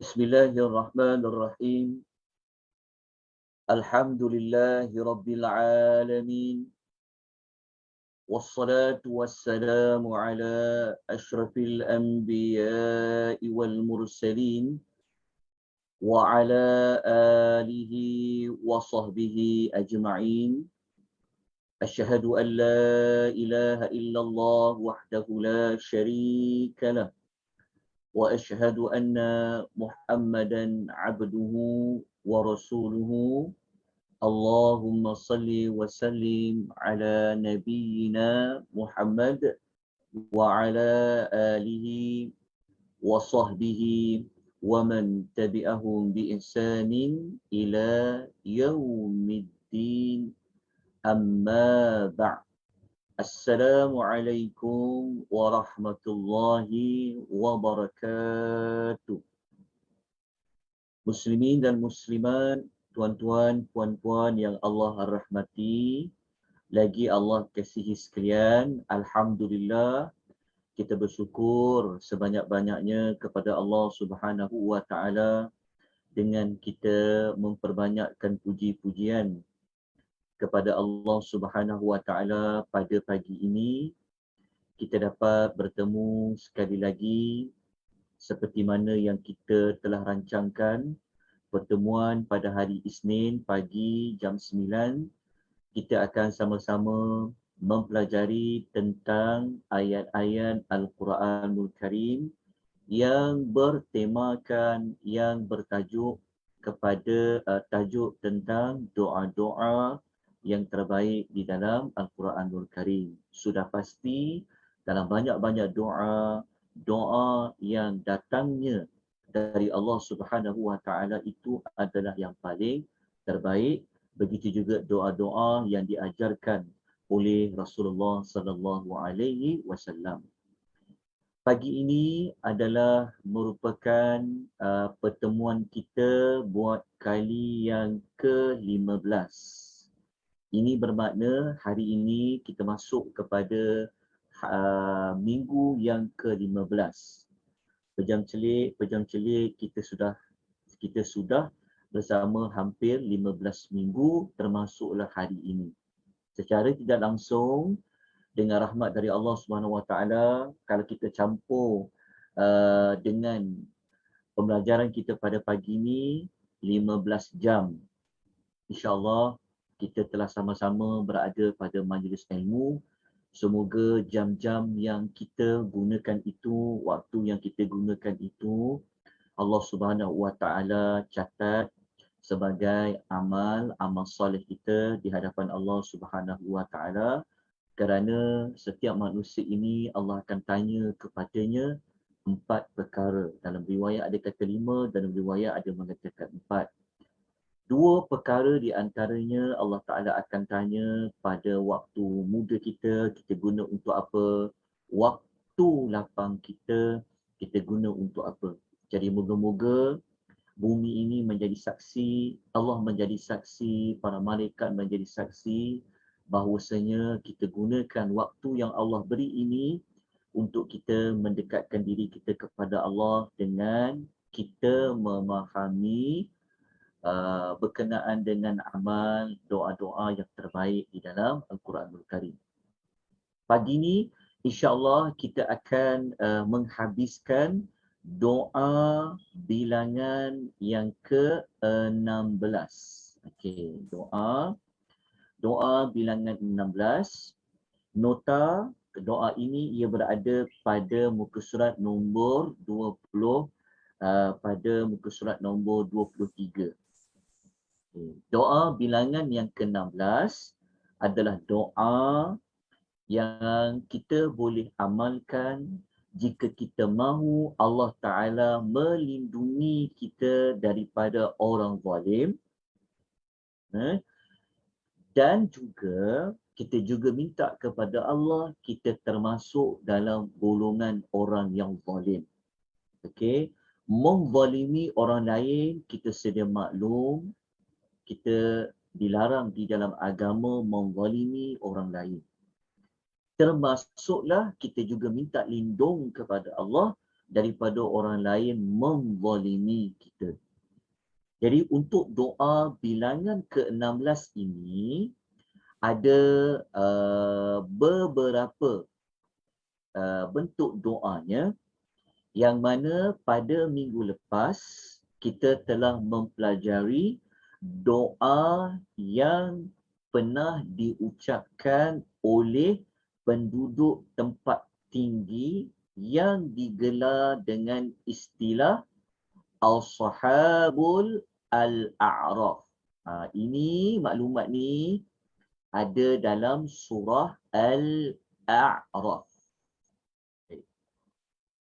Bismillahirrahmanirrahim. Alhamdulillahi rabbil alamin. Wassalatu wassalamu ala asyrafil anbiya'i wal mursalin wa ala alihi wa sahbihi ajma'in. Asyhadu an la ilaha illallah wahdahu la syarika lah. وأشهد أن محمدا عبده ورسوله. اللهم صل وسلم على نبينا محمد وعلى آله وصحبه ومن تبعهم بإحسان إلى يوم الدين. أما بعد. Assalamualaikum warahmatullahi wabarakatuh. Muslimin dan muslimat, tuan-tuan, puan-puan yang Allah rahmati, lagi Allah kasihi sekalian, alhamdulillah kita bersyukur sebanyak-banyaknya kepada Allah Subhanahu wa taala dengan kita memperbanyakkan puji-pujian kepada Allah Subhanahu wa taala pada pagi ini. Kita dapat bertemu sekali lagi seperti mana yang kita telah rancangkan, pertemuan pada hari Isnin pagi jam 9. Kita akan sama-sama mempelajari tentang ayat-ayat Al-Quranul Karim yang bertemakan, yang bertajuk kepada tajuk tentang doa-doa yang terbaik di dalam Al-Quranul Karim. Sudah pasti dalam banyak-banyak doa yang datangnya dari Allah Subhanahu wa taala itu adalah yang paling terbaik. Begitu juga doa-doa yang diajarkan oleh Rasulullah sallallahu alaihi wasallam. Pagi ini adalah merupakan pertemuan kita buat kali yang ke-15. Ini bermakna hari ini kita masuk kepada minggu yang ke-15. Pejam-celik kita sudah bersama hampir 15 minggu termasuklah hari ini. Secara tidak langsung dengan rahmat dari Allah Subhanahu wa taala, kalau kita campur dengan pembelajaran kita pada pagi ini 15 jam, insya-Allah kita telah sama-sama berada pada majlis ilmu. Semoga jam-jam yang kita gunakan itu, waktu yang kita gunakan itu, Allah Subhanahu wa taala catat sebagai amal soleh kita di hadapan Allah Subhanahu wa taala. Kerana setiap manusia ini Allah akan tanya kepadanya 4 perkara. Dalam riwayat ada kata 5, dalam riwayat ada mengatakan 4. 2 perkara di antaranya Allah Ta'ala akan tanya pada waktu muda kita guna untuk apa? Waktu lapang kita guna untuk apa? Jadi moga-moga bumi ini menjadi saksi, Allah menjadi saksi, para malaikat menjadi saksi bahawasanya kita gunakan waktu yang Allah beri ini untuk kita mendekatkan diri kita kepada Allah dengan kita memahami berkenaan dengan amal doa-doa yang terbaik di dalam Al-Quranul Karim. Pagi ini insya-Allah kita akan menghabiskan doa bilangan yang ke-16. Okey, doa bilangan 16. Nota doa ini ia berada pada muka surat nombor 20 pada muka surat nombor 23. Doa bilangan yang ke-16 adalah doa yang kita boleh amalkan jika kita mahu Allah Ta'ala melindungi kita daripada orang zalim. Dan juga kita juga minta kepada Allah kita termasuk dalam golongan orang yang zalim. Okey, menzalimi orang lain kita sedia maklum, kita dilarang di dalam agama menzalimi orang lain. Termasuklah kita juga minta lindung kepada Allah daripada orang lain menzalimi kita. Jadi untuk doa bilangan ke-16 ini ada beberapa bentuk doanya, yang mana pada minggu lepas kita telah mempelajari doa yang pernah diucapkan oleh penduduk tempat tinggi yang digelar dengan istilah Al-Sahabul Al-A'raf. Ini maklumat ni ada dalam surah Al-A'raf.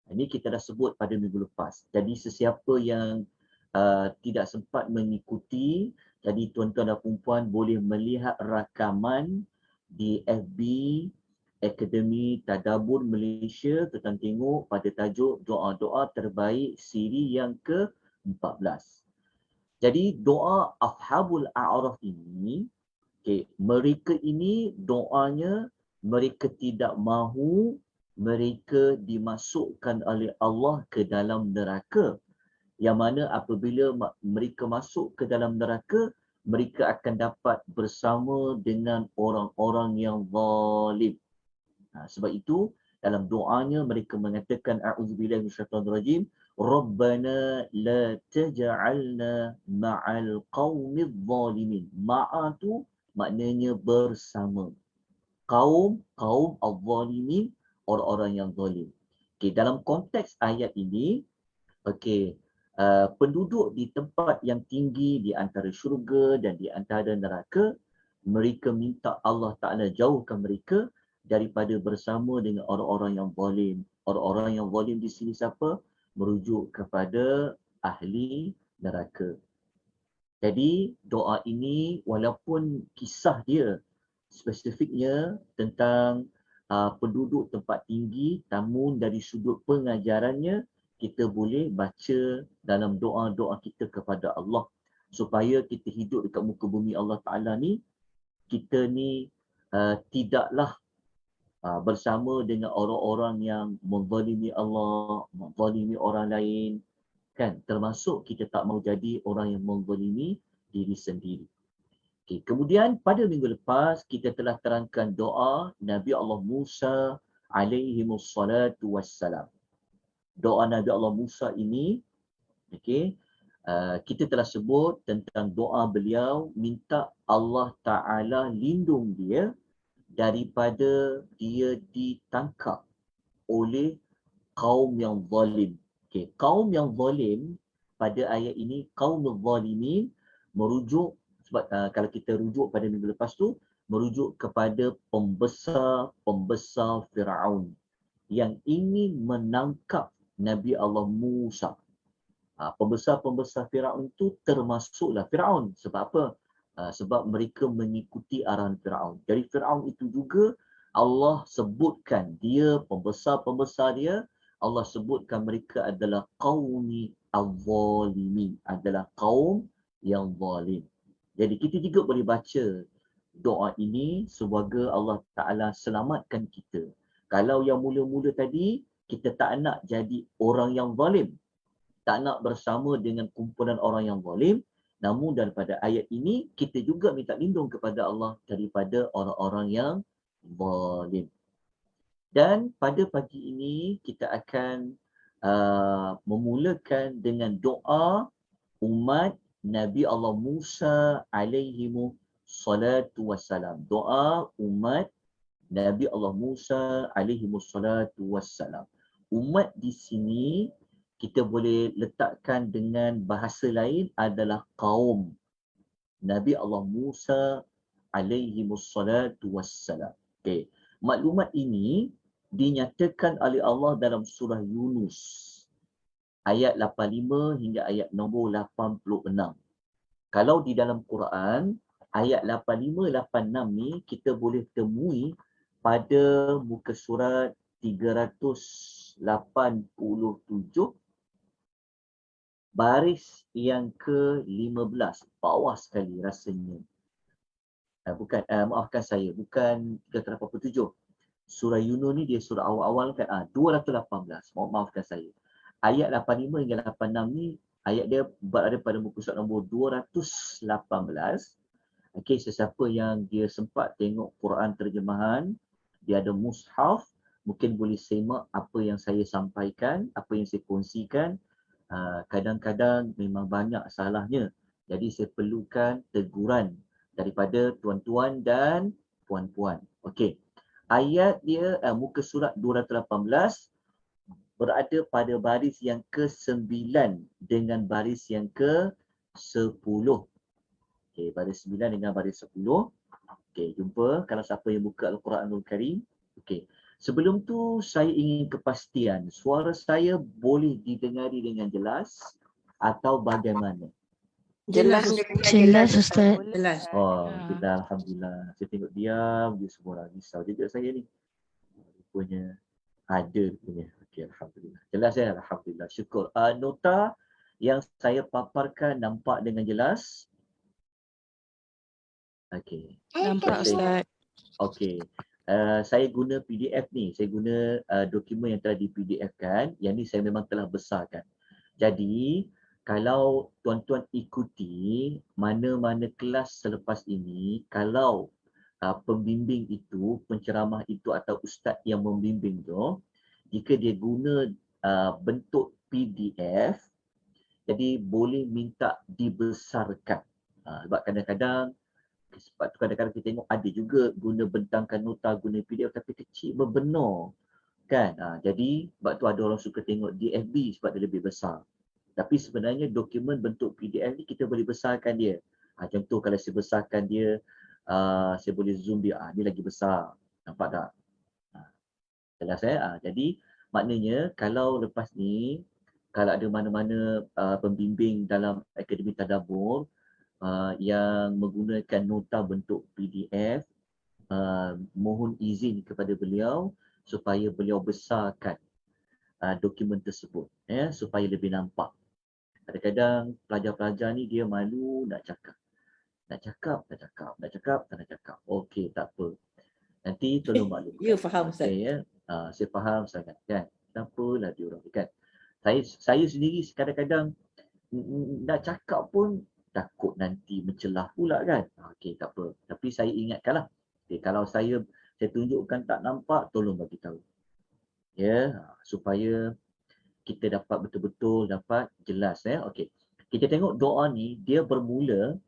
Ini kita dah sebut pada minggu lepas. Jadi sesiapa yang tidak sempat mengikuti, jadi tuan-tuan dan puan boleh melihat rakaman di FB Akademi Tadabbur Malaysia. Tuan tengok pada tajuk doa-doa terbaik siri yang ke-14. Jadi doa Ashabul A'raf ini, mereka ini doanya mereka tidak mahu mereka dimasukkan oleh Allah ke dalam neraka. Yang mana apabila mereka masuk ke dalam neraka, mereka akan dapat bersama dengan orang-orang yang zalim. Sebab itu dalam doanya mereka mengatakan a'udzubillahi minasyaitonirrajim, Rabbana la taj'alna ma'al qaumidh zalimin. Ma'a tu maknanya bersama. Kaum al-zalimin, orang-orang yang zalim. Dalam konteks ayat ini, penduduk di tempat yang tinggi di antara syurga dan di antara neraka, mereka minta Allah Ta'ala jauhkan mereka daripada bersama dengan orang-orang yang zalim. Orang-orang yang zalim di sini siapa? Merujuk kepada ahli neraka. Jadi doa ini walaupun kisah dia spesifiknya tentang penduduk tempat tinggi, namun dari sudut pengajarannya kita boleh baca dalam doa-doa kita kepada Allah supaya kita hidup dekat muka bumi Allah Ta'ala ni, kita ni tidaklah bersama dengan orang-orang yang menzalimi Allah, menzalimi orang lain, kan? Termasuk kita tak mahu jadi orang yang menzalimi diri sendiri. Kemudian pada minggu lepas kita telah terangkan doa Nabi Allah Musa alaihimussalatu wassalam. Doa Nabi Allah Musa ini, kita telah sebut tentang doa beliau minta Allah Ta'ala lindung dia daripada dia ditangkap oleh kaum yang zalim. Kaum yang zalim pada ayat ini, kaum zalimin, merujuk, sebab kalau kita rujuk pada minggu lepas tu, merujuk kepada pembesar Firaun yang ingin menangkap Nabi Allah Musa. Pembesar-pembesar Firaun itu termasuklah Firaun. Sebab apa? Sebab mereka mengikuti arahan Firaun. Jadi Firaun itu juga Allah sebutkan dia, pembesar-pembesar dia, Allah sebutkan mereka adalah qaumi al-zalimin, adalah kaum yang zalim. Jadi kita juga boleh baca doa ini semoga Allah Ta'ala selamatkan kita. Kalau yang mula-mula tadi, kita tak nak jadi orang yang zalim, tak nak bersama dengan kumpulan orang yang zalim, namun daripada ayat ini, kita juga minta lindung kepada Allah daripada orang-orang yang zalim. Dan pada pagi ini, kita akan memulakan dengan doa umat Nabi Allah Musa alaihimu salatu wassalam. Doa umat Nabi Allah Musa alaihimu salatu wassalam. Umat di sini kita boleh letakkan dengan bahasa lain adalah kaum Nabi Allah Musa alaihimu salatu wassalam. Maklumat ini dinyatakan oleh Allah dalam surah Yunus ayat 85 hingga ayat nombor 86. Kalau di dalam Quran, ayat 85-86 ni kita boleh temui pada muka surat 387 baris yang ke-15. Bawah sekali rasanya. Maafkan saya, bukan 387. Surah Yunus ni dia surah awal-awal kan. 218. Maafkan saya. ayat 85 hingga 86 ni, ayat dia berada pada muka surat nombor 218. Okey, sesiapa yang dia sempat tengok Quran terjemahan, dia ada mushaf, mungkin boleh semak apa yang saya sampaikan, apa yang saya kongsikan. Kadang-kadang memang banyak salahnya. Jadi saya perlukan teguran daripada tuan-tuan dan puan-puan. Okey. Ayat dia muka surat 218 berada pada baris yang ke-9 dengan baris yang ke-10. Okey, baris 9 dengan baris 10. Okey, jumpa kalau siapa yang buka Al-Quranul Karim. Okey. Sebelum tu saya ingin kepastian suara saya boleh didengari dengan jelas atau bagaimana? Jelas, Jelas, Ustaz. Jelas. Oh, kita alhamdulillah. Saya tengok diam je semua orang risau juga saya ni. Rupanya ada punya. Okey, alhamdulillah. Jelas ya, alhamdulillah. Syukur. Nota yang saya paparkan nampak dengan jelas? Okey. Nampak, Ustaz. Okey. Saya guna PDF ni. Saya guna dokumen yang telah di PDF kan. Yang ni saya memang telah besarkan. Jadi, kalau tuan-tuan ikuti mana-mana kelas selepas ini, kalau pembimbing itu, penceramah itu atau ustaz yang membimbing tu, jika dia guna bentuk PDF, jadi boleh minta dibesarkan. Sebab kadang-kadang sebab tu kadang-kadang kita tengok ada juga guna bentangkan nota, guna PDF tapi kecil berbenar kan. Jadi sebab tu ada orang suka tengok di FB sebab dia lebih besar. Tapi sebenarnya dokumen bentuk PDF ni kita boleh besarkan dia. Contoh kalau saya besarkan dia, saya boleh zoom dia, ni lagi besar. Nampak tak? Jelas jadi maknanya kalau lepas ni, kalau ada mana-mana pembimbing dalam Akademi Tadabbur yang menggunakan nota bentuk PDF, mohon izin kepada beliau supaya beliau besarkan dokumen tersebut supaya lebih nampak. Kadang-kadang pelajar-pelajar ni dia malu nak cakap. Nak cakap, tak nak cakap. Okey, tak apa. Nanti tolong maklum. You faham, Ustaz. Okay, saya faham sangat kan. Kenapalah diorang kan. Saya sendiri kadang-kadang nak cakap pun takut nanti mencelah pula kan. Okey, tak apa. Tapi saya ingatkanlah. Okay, kalau saya tunjukkan tak nampak, tolong bagi tahu. Ya, supaya kita dapat betul-betul dapat jelas Okey. Kita tengok doa ni, dia bermula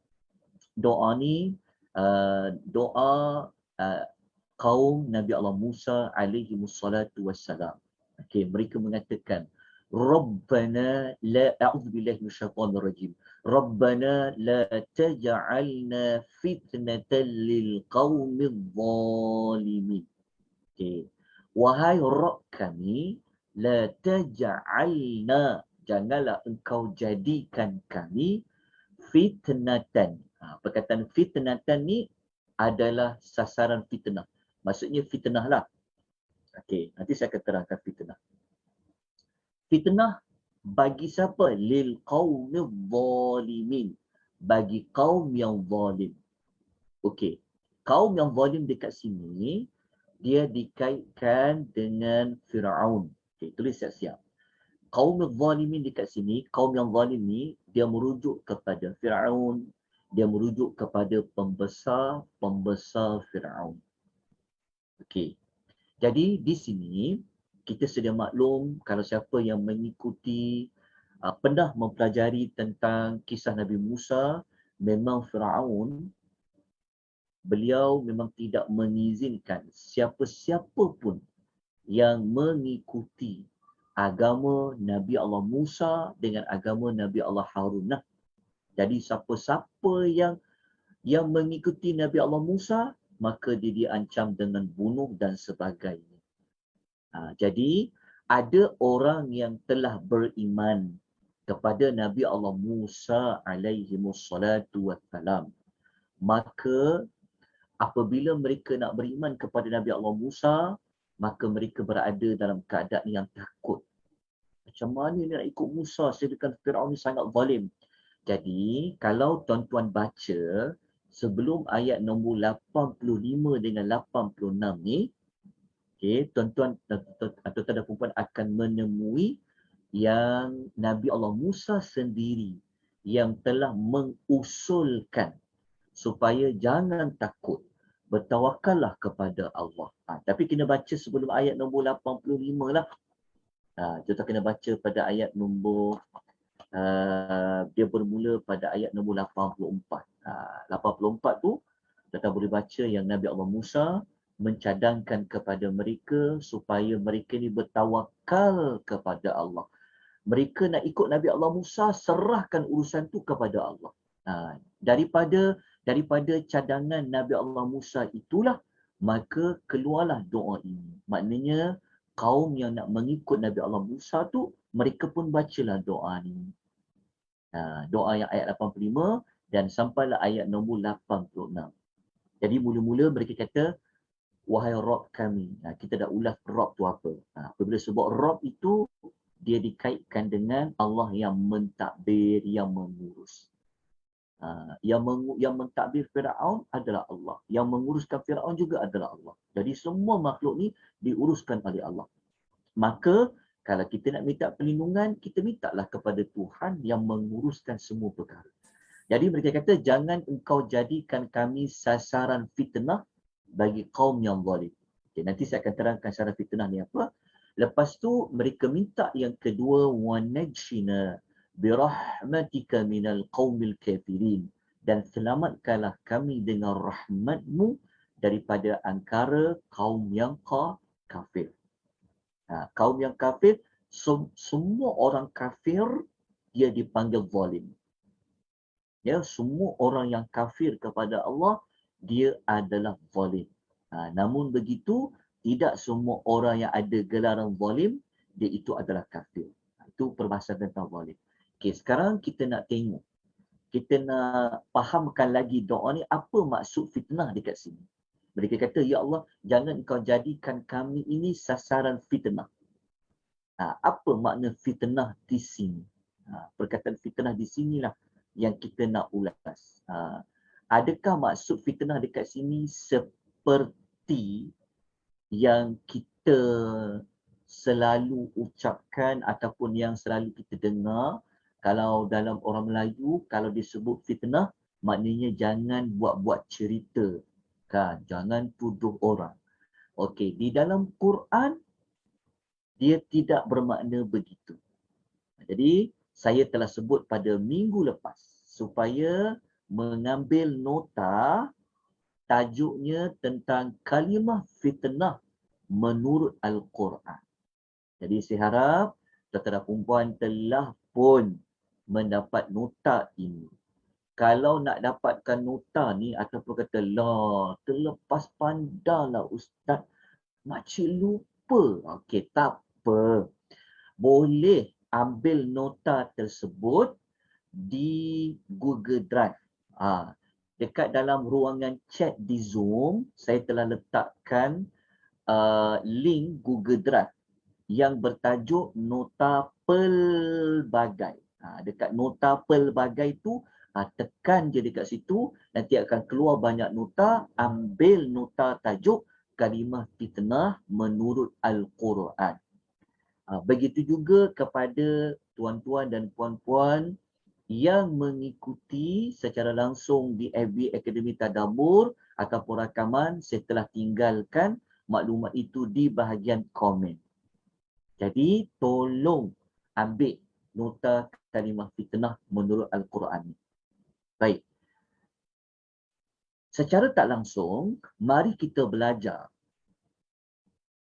doa ni doa kaum Nabi Allah Musa alaihi wassalatu wassalam. Okey, mereka mengatakan Rabbana la a'udzubillahi minasyaitonir rajim. Rabbana la taj'alna fitnatan lil qaumidh zalimin. Okey. Wahai Rabb kami, la taj'alna, janganlah engkau jadikan kami fitnatan. Perkataan fitnatan ni adalah sasaran fitnah. Maksudnya fitnah lah. Okey, nanti saya akan terangkan fitnah. Fitnah bagi siapa? Lil qaumil zalimin. Bagi kaum yang zalim. Okey. Kaum yang zalim dekat sini, dia dikaitkan dengan Firaun. Okey, tulis siap-siap. Kaum yang zalimin dekat sini, kaum yang zalim ni, dia merujuk kepada Firaun. Dia merujuk kepada pembesar Firaun. Okey. Jadi di sini kita sedia maklum kalau siapa yang mengikuti pernah mempelajari tentang kisah Nabi Musa, memang Firaun beliau memang tidak mengizinkan siapa-siapa pun yang mengikuti agama Nabi Allah Musa dengan agama Nabi Allah Harun. Jadi siapa-siapa yang mengikuti Nabi Allah Musa, maka dia diancam dengan bunuh dan sebagainya. Jadi ada orang yang telah beriman kepada Nabi Allah Musa alaihi wassalatu wassalam. Maka apabila mereka nak beriman kepada Nabi Allah Musa, maka mereka berada dalam keadaan yang takut. Macam mana ni nak ikut Musa sedangkan Firaun ni sangat zalim. Jadi kalau tuan-tuan baca sebelum ayat nombor 85 dengan 86 ni, okey, tuan-tuan dan puan akan menemui yang Nabi Allah Musa sendiri yang telah mengusulkan supaya jangan takut, bertawakallah kepada Allah. Tapi kena baca sebelum ayat nombor 85 lah. Kita kena baca pada ayat nombor dia bermula pada ayat nombor 84. 84 tu kita boleh baca yang Nabi Allah Musa mencadangkan kepada mereka supaya mereka ni bertawakal kepada Allah. Mereka nak ikut Nabi Allah Musa, serahkan urusan tu kepada Allah. Daripada cadangan Nabi Allah Musa itulah, maka keluarlah doa ini. Maknanya kaum yang nak mengikut Nabi Allah Musa tu, mereka pun bacalah doa ni. Doa yang ayat 85 dan sampailah ayat nombor 86. Jadi mula-mula mereka kata, wahai Rabb kami. Kita dah ulas Rabb tu apa. Apabila sebut Rabb itu, dia dikaitkan dengan Allah yang mentadbir, yang mengurus. Yang mentadbir Firaun adalah Allah. Yang menguruskan Firaun juga adalah Allah. Jadi semua makhluk ni diuruskan oleh Allah. Maka kalau kita nak minta perlindungan, kita mintalah kepada Tuhan yang menguruskan semua perkara. Jadi mereka kata, jangan engkau jadikan kami sasaran fitnah bagi kaum yang zalim. Okay, nanti saya akan terangkan sasaran fitnah ni apa. Lepas tu mereka minta yang kedua, wanajshina birahmatika minal qaumil kafirin, dan selamatkanlah kami dengan rahmatmu daripada angkara kaum yang kafir. Kaum yang kafir, semua orang kafir dia dipanggil zalim. Ya, semua orang yang kafir kepada Allah dia adalah zalim. Namun begitu, tidak semua orang yang ada gelaran zalim dia itu adalah kafir. Itu perbahasan tentang zalim. Okey, sekarang kita nak tengok. Kita nak fahamkan lagi doa ni, apa maksud fitnah dekat sini. Mereka kata, ya Allah, jangan engkau jadikan kami ini sasaran fitnah. Apa makna fitnah di sini? Perkataan fitnah di sinilah yang kita nak ulas. Adakah maksud fitnah dekat sini seperti yang kita selalu ucapkan ataupun yang selalu kita dengar? Kalau dalam orang Melayu, kalau disebut fitnah, maknanya jangan buat-buat cerita. Kan? Jangan tuduh orang. Okey, di dalam Quran, dia tidak bermakna begitu. Jadi, saya telah sebut pada minggu lepas supaya mengambil nota tajuknya tentang kalimah fitnah menurut Al-Quran. Jadi saya harap tuan-tuan dan puan telah pun mendapat nota ini. Kalau nak dapatkan nota ni ataupun kata, lah terlepas pandanglah Ustaz, macam lupa. Okey, tak apa. Boleh ambil nota tersebut di Google Drive. Dekat dalam ruangan chat di Zoom, saya telah letakkan link Google Drive yang bertajuk nota pelbagai. Dekat nota pelbagai tu, tekan je dekat situ, nanti akan keluar banyak nota. Ambil nota tajuk kalimah fitnah menurut Al-Quran. Begitu juga kepada tuan-tuan dan puan-puan yang mengikuti secara langsung di FB Akademi Tadabbur ataupun rakaman, saya telah tinggalkan maklumat itu di bahagian komen. Jadi tolong ambil nota kalimah fitnah menurut Al-Quran. Baik. Secara tak langsung, mari kita belajar.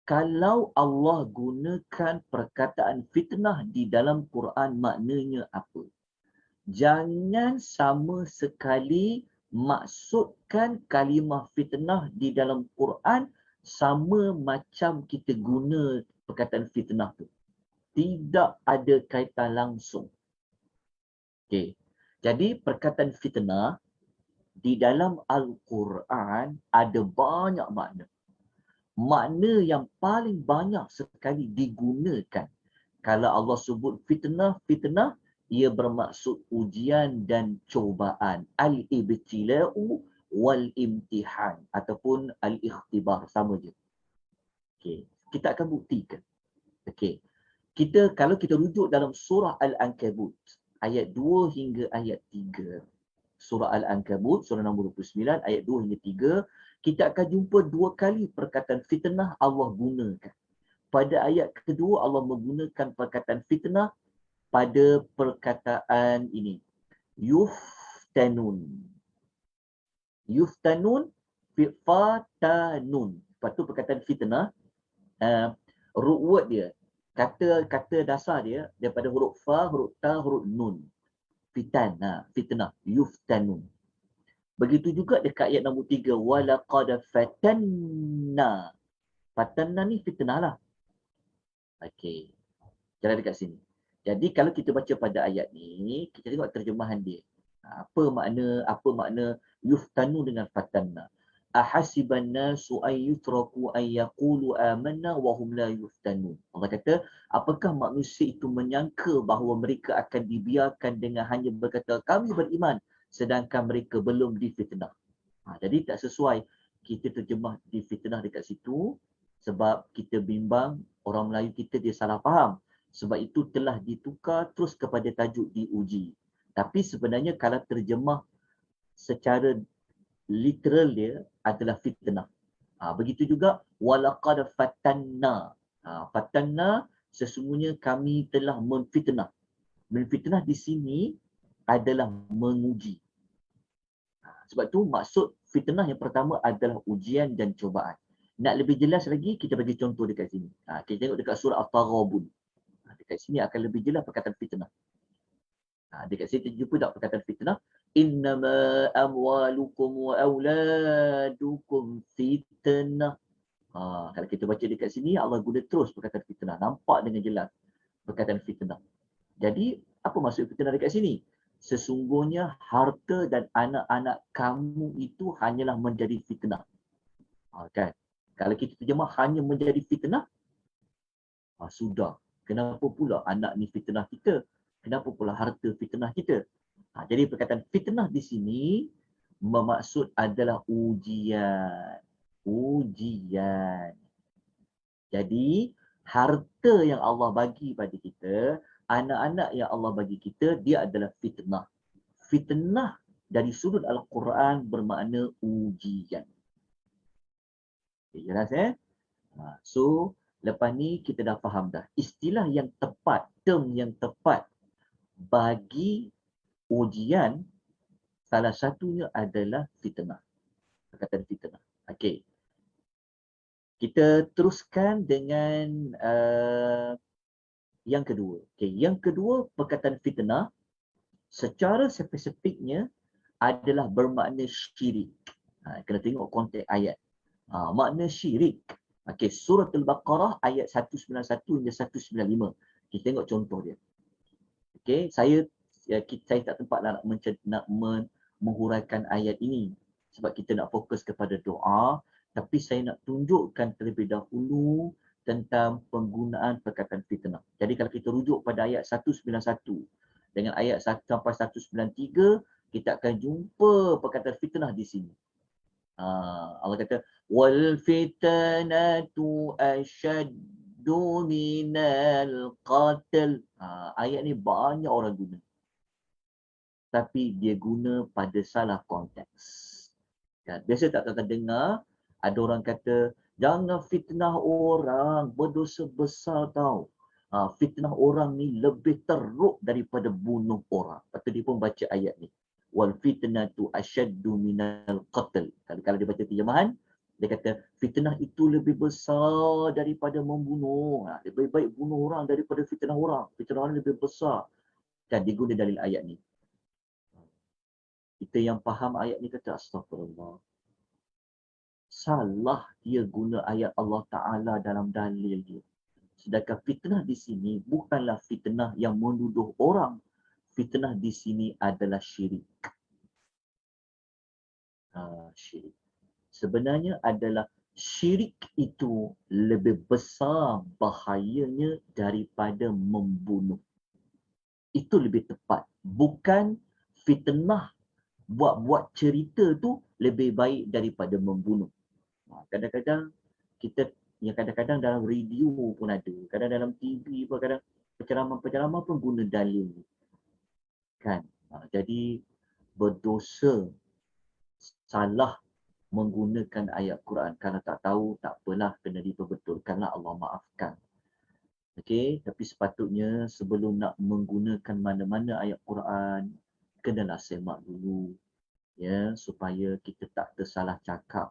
Kalau Allah gunakan perkataan fitnah di dalam Quran, maknanya apa? Jangan sama sekali maksudkan kalimah fitnah di dalam Quran sama macam kita guna perkataan fitnah tu. Tidak ada kaitan langsung. Okey. Jadi perkataan fitnah di dalam Al-Quran ada banyak makna. Makna yang paling banyak sekali digunakan kalau Allah sebut fitnah, ia bermaksud ujian dan cubaan. Al-ibtila'u wal-imtihan ataupun al-ikhtibar, sama je. Okey, kita akan buktikan. Okey. Kalau kita rujuk dalam surah Al-Ankabut ayat 2 hingga ayat 3. Surah Al-Ankabut surah nombor 29 ayat 2 hingga 3, kita akan jumpa 2 kali perkataan fitnah Allah gunakan. Pada ayat kedua Allah menggunakan perkataan fitnah pada perkataan ini. Yuftanun. Yuftanun, fatanun. Lepas tu perkataan fitnah, root word dia, kata dasar dia daripada huruf fa, huruf ta, huruf nun. Fitnah, yuftanun. Begitu juga dekat ayat nombor 3, walaqad fatanna. Fatanna ni fitnah lah. Okey. Jalan dekat sini. Jadi kalau kita baca pada ayat ni, kita tengok terjemahan dia. Apa makna yuftanu dengan fatanna? Ahasiban nasu an yutraku an yaqulu amanna wa hum la yuftanun. Allah kata, apakah manusia itu menyangka bahawa mereka akan dibiarkan dengan hanya berkata kami beriman sedangkan mereka belum difitnah. Jadi tak sesuai kita terjemah difitnah dekat situ sebab kita bimbang orang Melayu kita dia salah faham. Sebab itu telah ditukar terus kepada tajuk diuji. Tapi sebenarnya kalau terjemah secara literal dia adalah fitnah. Begitu juga walaqad fatanna. Fatanna sesungguhnya kami telah memfitnah. Memfitnah di sini adalah menguji. Sebab tu maksud fitnah yang pertama adalah ujian dan cubaan. Nak lebih jelas lagi kita bagi contoh dekat sini. Kita tengok dekat surah At-Taghabun. Dekat sini akan lebih jelas perkataan fitnah. Dekat sini kita jumpa tak perkataan fitnah? Innama amwalukum wa auladukum fitnah. Kalau kita baca dekat sini, Allah guna terus perkataan fitnah. Nampak dengan jelas perkataan fitnah. Jadi, apa maksud fitnah dekat sini? Sesungguhnya harta dan anak-anak kamu itu hanyalah menjadi fitnah. Kan? Kalau kita terjemah hanya menjadi fitnah, sudah. Kenapa pula anak ni fitnah kita? Kenapa pula harta fitnah kita? Jadi perkataan fitnah di sini bermaksud adalah ujian. Ujian. Jadi harta yang Allah bagi pada kita, anak-anak yang Allah bagi kita, dia adalah fitnah. Fitnah dari sudut Al-Quran bermakna ujian. Okay, jelas So, lepas ni kita dah faham dah. Istilah yang tepat, term yang tepat bagi ujian, salah satunya adalah fitnah. Perkataan fitnah. Okey. Kita teruskan dengan yang kedua. Okey, yang kedua perkataan fitnah secara spesifiknya adalah bermakna syirik. Kena tengok konteks ayat. Makna syirik. Okey, surah Al-Baqarah ayat 191 hingga 195. Kita tengok contoh dia. Okey, saya tak sempat nak menghuraikan ayat ini sebab kita nak fokus kepada doa, tapi saya nak tunjukkan terlebih dahulu tentang penggunaan perkataan fitnah. Jadi kalau kita rujuk pada ayat 191 dengan ayat 1 sampai 193, kita akan jumpa perkataan fitnah di sini. Allah kata wal fitnatu ashaddu minal qatl. Ayat ni banyak orang guna. Tapi dia guna pada salah konteks. Biasa tak dengar ada orang kata jangan fitnah orang, berdosa besar tau. Fitnah orang ni lebih teruk daripada bunuh orang. Lepas tu dia pun baca ayat ni. Wal fitnatu ashaddu minal qatl. Kalau dia baca terjemahan, dia kata fitnah itu lebih besar daripada membunuh. Lebih baik bunuh orang daripada fitnah orang. Fitnah orang lebih besar. Kan diguna dalil ayat ni. Kita yang faham ayat ni kata astagfirullah. Salah dia guna ayat Allah Ta'ala dalam dalil dia. Sedangkan fitnah di sini bukanlah fitnah yang menuduh orang. Fitnah di sini adalah syirik. Syirik. Sebenarnya adalah syirik itu lebih besar bahayanya daripada membunuh. Itu lebih tepat. Bukan fitnah buat cerita tu lebih baik daripada membunuh. Kadang-kadang kita yang kadang-kadang dalam radio pun ada, kadang dalam TV pun, kadang penceramah-penceramah pun guna dalil kan. Jadi berdosa, salah menggunakan ayat Quran. Kalau tak tahu, tak apalah, kena diperbetulkanlah, Allah maafkan. Okey, tapi sepatutnya sebelum nak menggunakan mana-mana ayat Quran, kenalah semak dulu, ya, supaya kita tak tersalah cakap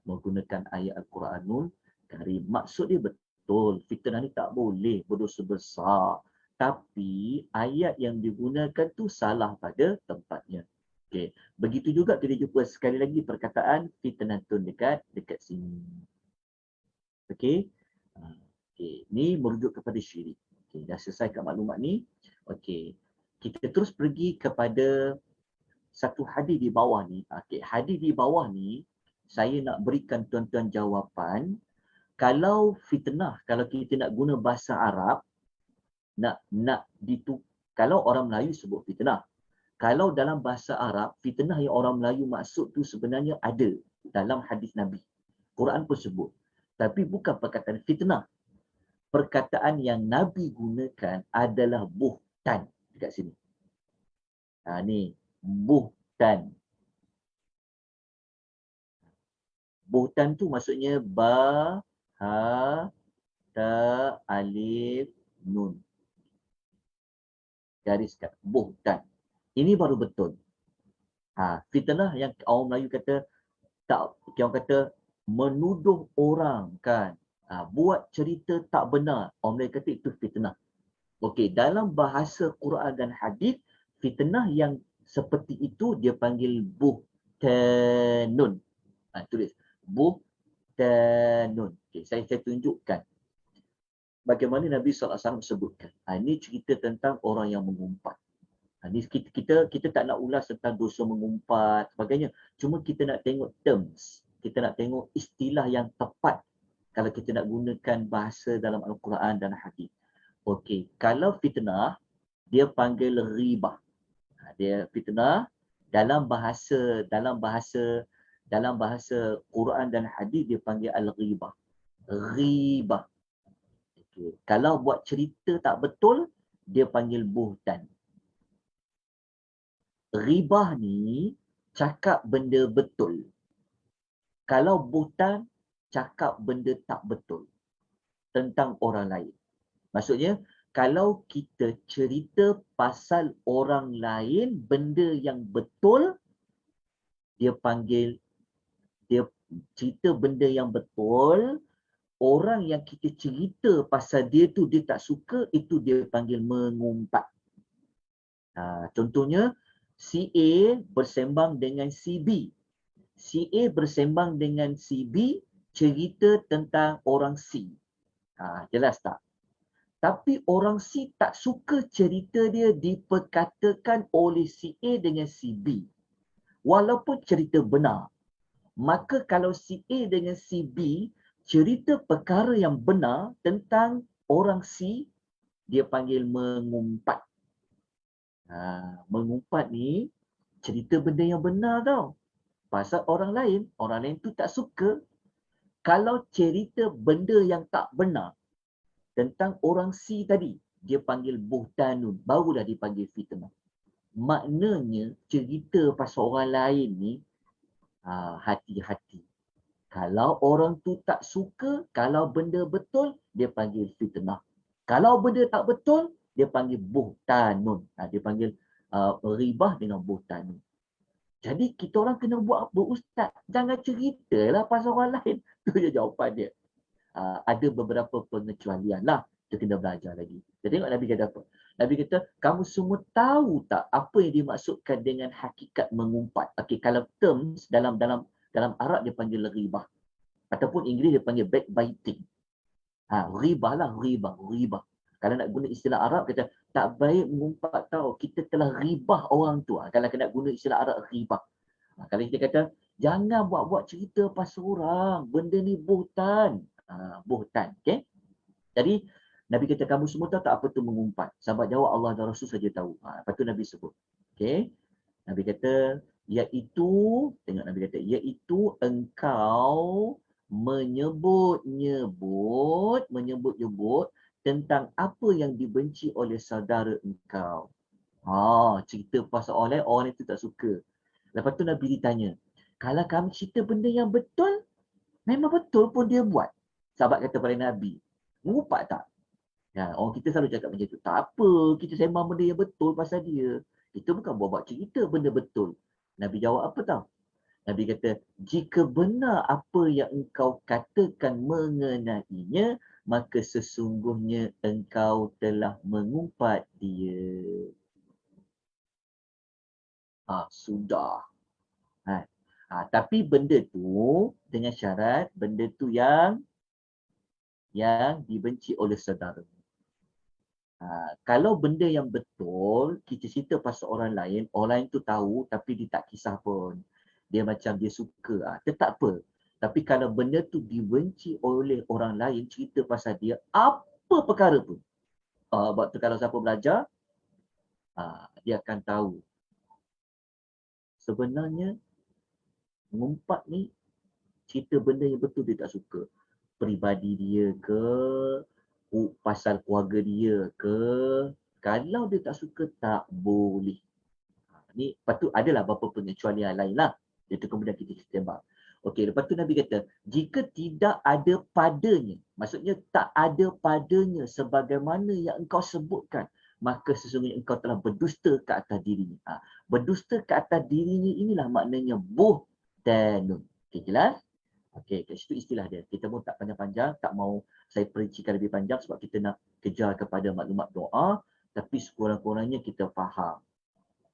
menggunakan ayat Al-Quranul Karim. Maksud dia betul, fitnah ni tak boleh, berdosa besar. Tapi ayat yang digunakan tu salah pada tempatnya. Okey, begitu juga kita jumpa sekali lagi perkataan fitnatun dekat sini. Okey. Okey, ni merujuk kepada syirik. Okey, dah selesaikan maklumat ni. Okey. Kita terus pergi kepada satu hadis di bawah ni. Okey, hadis di bawah ni saya nak berikan tuan-tuan jawapan. Kalau fitnah, kalau kita nak guna bahasa Arab, kalau orang Melayu sebut fitnah. Kalau dalam bahasa Arab, fitnah yang orang Melayu maksud tu sebenarnya ada dalam hadis Nabi. Quran pun sebut. Tapi bukan perkataan fitnah. Perkataan yang Nabi gunakan adalah buhtan dekat sini. Ni, buhtan. Buhtan tu maksudnya ba, ha, ta, alif, nun. Gariskan. Buhtan. Ini baru betul. Fitnah yang orang Melayu kata, orang kata menuduh orang kan. Buat cerita tak benar. Orang Melayu kata itu fitnah. Okey, dalam bahasa Quran dan hadis, fitnah yang seperti itu dia panggil buhtanun. Tulis. Buhtanun. Okey, saya tunjukkan bagaimana Nabi SAW sebutkan. Ini cerita tentang orang yang mengumpat. Kita tak nak ulas tentang dosa mengumpat sebagainya. Cuma kita nak tengok terms. Kita nak tengok istilah yang tepat kalau kita nak gunakan bahasa dalam Al-Quran dan hadis. Okey, kalau fitnah dia panggil ghibah. Dia fitnah dalam bahasa Quran dan hadis dia panggil al-ghibah. Ghibah. Okey, kalau buat cerita tak betul dia panggil buhtan. Ghibah ni cakap benda betul. Kalau buhtan cakap benda tak betul tentang orang lain. Maksudnya, kalau kita cerita pasal orang lain benda yang betul, dia cerita benda yang betul, orang yang kita cerita pasal dia tu dia tak suka, itu dia panggil mengumpat. Contohnya, si A bersembang dengan si B. Si A bersembang dengan si B, cerita tentang orang C. Jelas tak? Tapi orang C tak suka cerita dia diperkatakan oleh si A dengan si B. Walaupun cerita benar. Maka kalau si A dengan si B cerita perkara yang benar tentang orang C, dia panggil mengumpat. Mengumpat ni cerita benda yang benar tau. Pasal orang lain tu tak suka. Kalau cerita benda yang tak benar tentang orang C tadi, dia panggil buhtanun, barulah dipanggil fitnah. Maknanya cerita pasal orang lain ni, hati-hati. Kalau orang tu tak suka, kalau benda betul, dia panggil fitnah. Kalau benda tak betul, dia panggil buhtanun. Dia panggil ribah dengan buhtanun. Jadi kita orang kena buat apa? Ustaz, jangan ceritalah pasal orang lain. Itu je jawapan dia. Ada beberapa pengecualian lah. Kita kena belajar lagi. Kita tengok Nabi kata apa? Nabi kata, kamu semua tahu tak apa yang dimaksudkan dengan hakikat mengumpat? Okey, kalau terms dalam Arab dia panggil ribah. Ataupun Inggeris dia panggil backbiting. Ribah lah, ribah. Kalau nak guna istilah Arab, kata tak baik mengumpat tau. Kita telah ribah orang tu. Kalau nak guna istilah Arab, ribah. Kalau kita kata, jangan buat-buat cerita pasal orang. Benda ni buhtan. Buhtan. Okay? Jadi, Nabi kata, kamu semua tahu tak apa tu mengumpat? Sahabat jawab, Allah dan Rasul saja tahu. Lepas tu Nabi sebut. Okay? Nabi kata, iaitu, tengok Nabi kata, iaitu engkau menyebut-nyebut tentang apa yang dibenci oleh saudara engkau. Cerita pasal orang itu tak suka. Lepas tu Nabi ditanya, kalau kamu cerita benda yang betul, memang betul pun dia buat. Sahabat kata pada Nabi, ngumpat tak? Ya, orang kita selalu cakap macam tu. Tak apa, kita sembang benda yang betul pasal dia. Kita bukan buat cerita benda betul. Nabi jawab apa tau? Nabi kata, jika benar apa yang engkau katakan mengenainya, maka sesungguhnya engkau telah mengumpat dia. Sudah. Tapi benda tu dengan syarat benda tu yang dibenci oleh saudara. Kalau benda yang betul, kita cerita pasal orang lain tu tahu tapi dia tak kisah pun. Dia macam dia suka, tetap apa. Tapi kalau benda tu dibenci oleh orang lain, cerita pasal dia, apa perkara pun. Sebab tu kalau siapa belajar, dia akan tahu. Sebenarnya, mengumpat ni, cerita benda yang betul dia tak suka. Peribadi dia ke, pasal keluarga dia ke, kalau dia tak suka, tak boleh. Ni, lepas tu adalah beberapa pengecualian lain lah. Itu kemudian kita tembak. Okey, lepas tu Nabi kata, jika tidak ada padanya, maksudnya tak ada padanya sebagaimana yang engkau sebutkan, maka sesungguhnya engkau telah berdusta ke atas dirinya. Berdusta ke atas dirinya inilah maknanya buhtanun. Okey, jelas? Okey, kat situ istilah dia. Kita pun tak panjang-panjang, tak mau saya perincikan lebih panjang sebab kita nak kejar kepada maklumat doa, tapi sekurang-kurangnya kita faham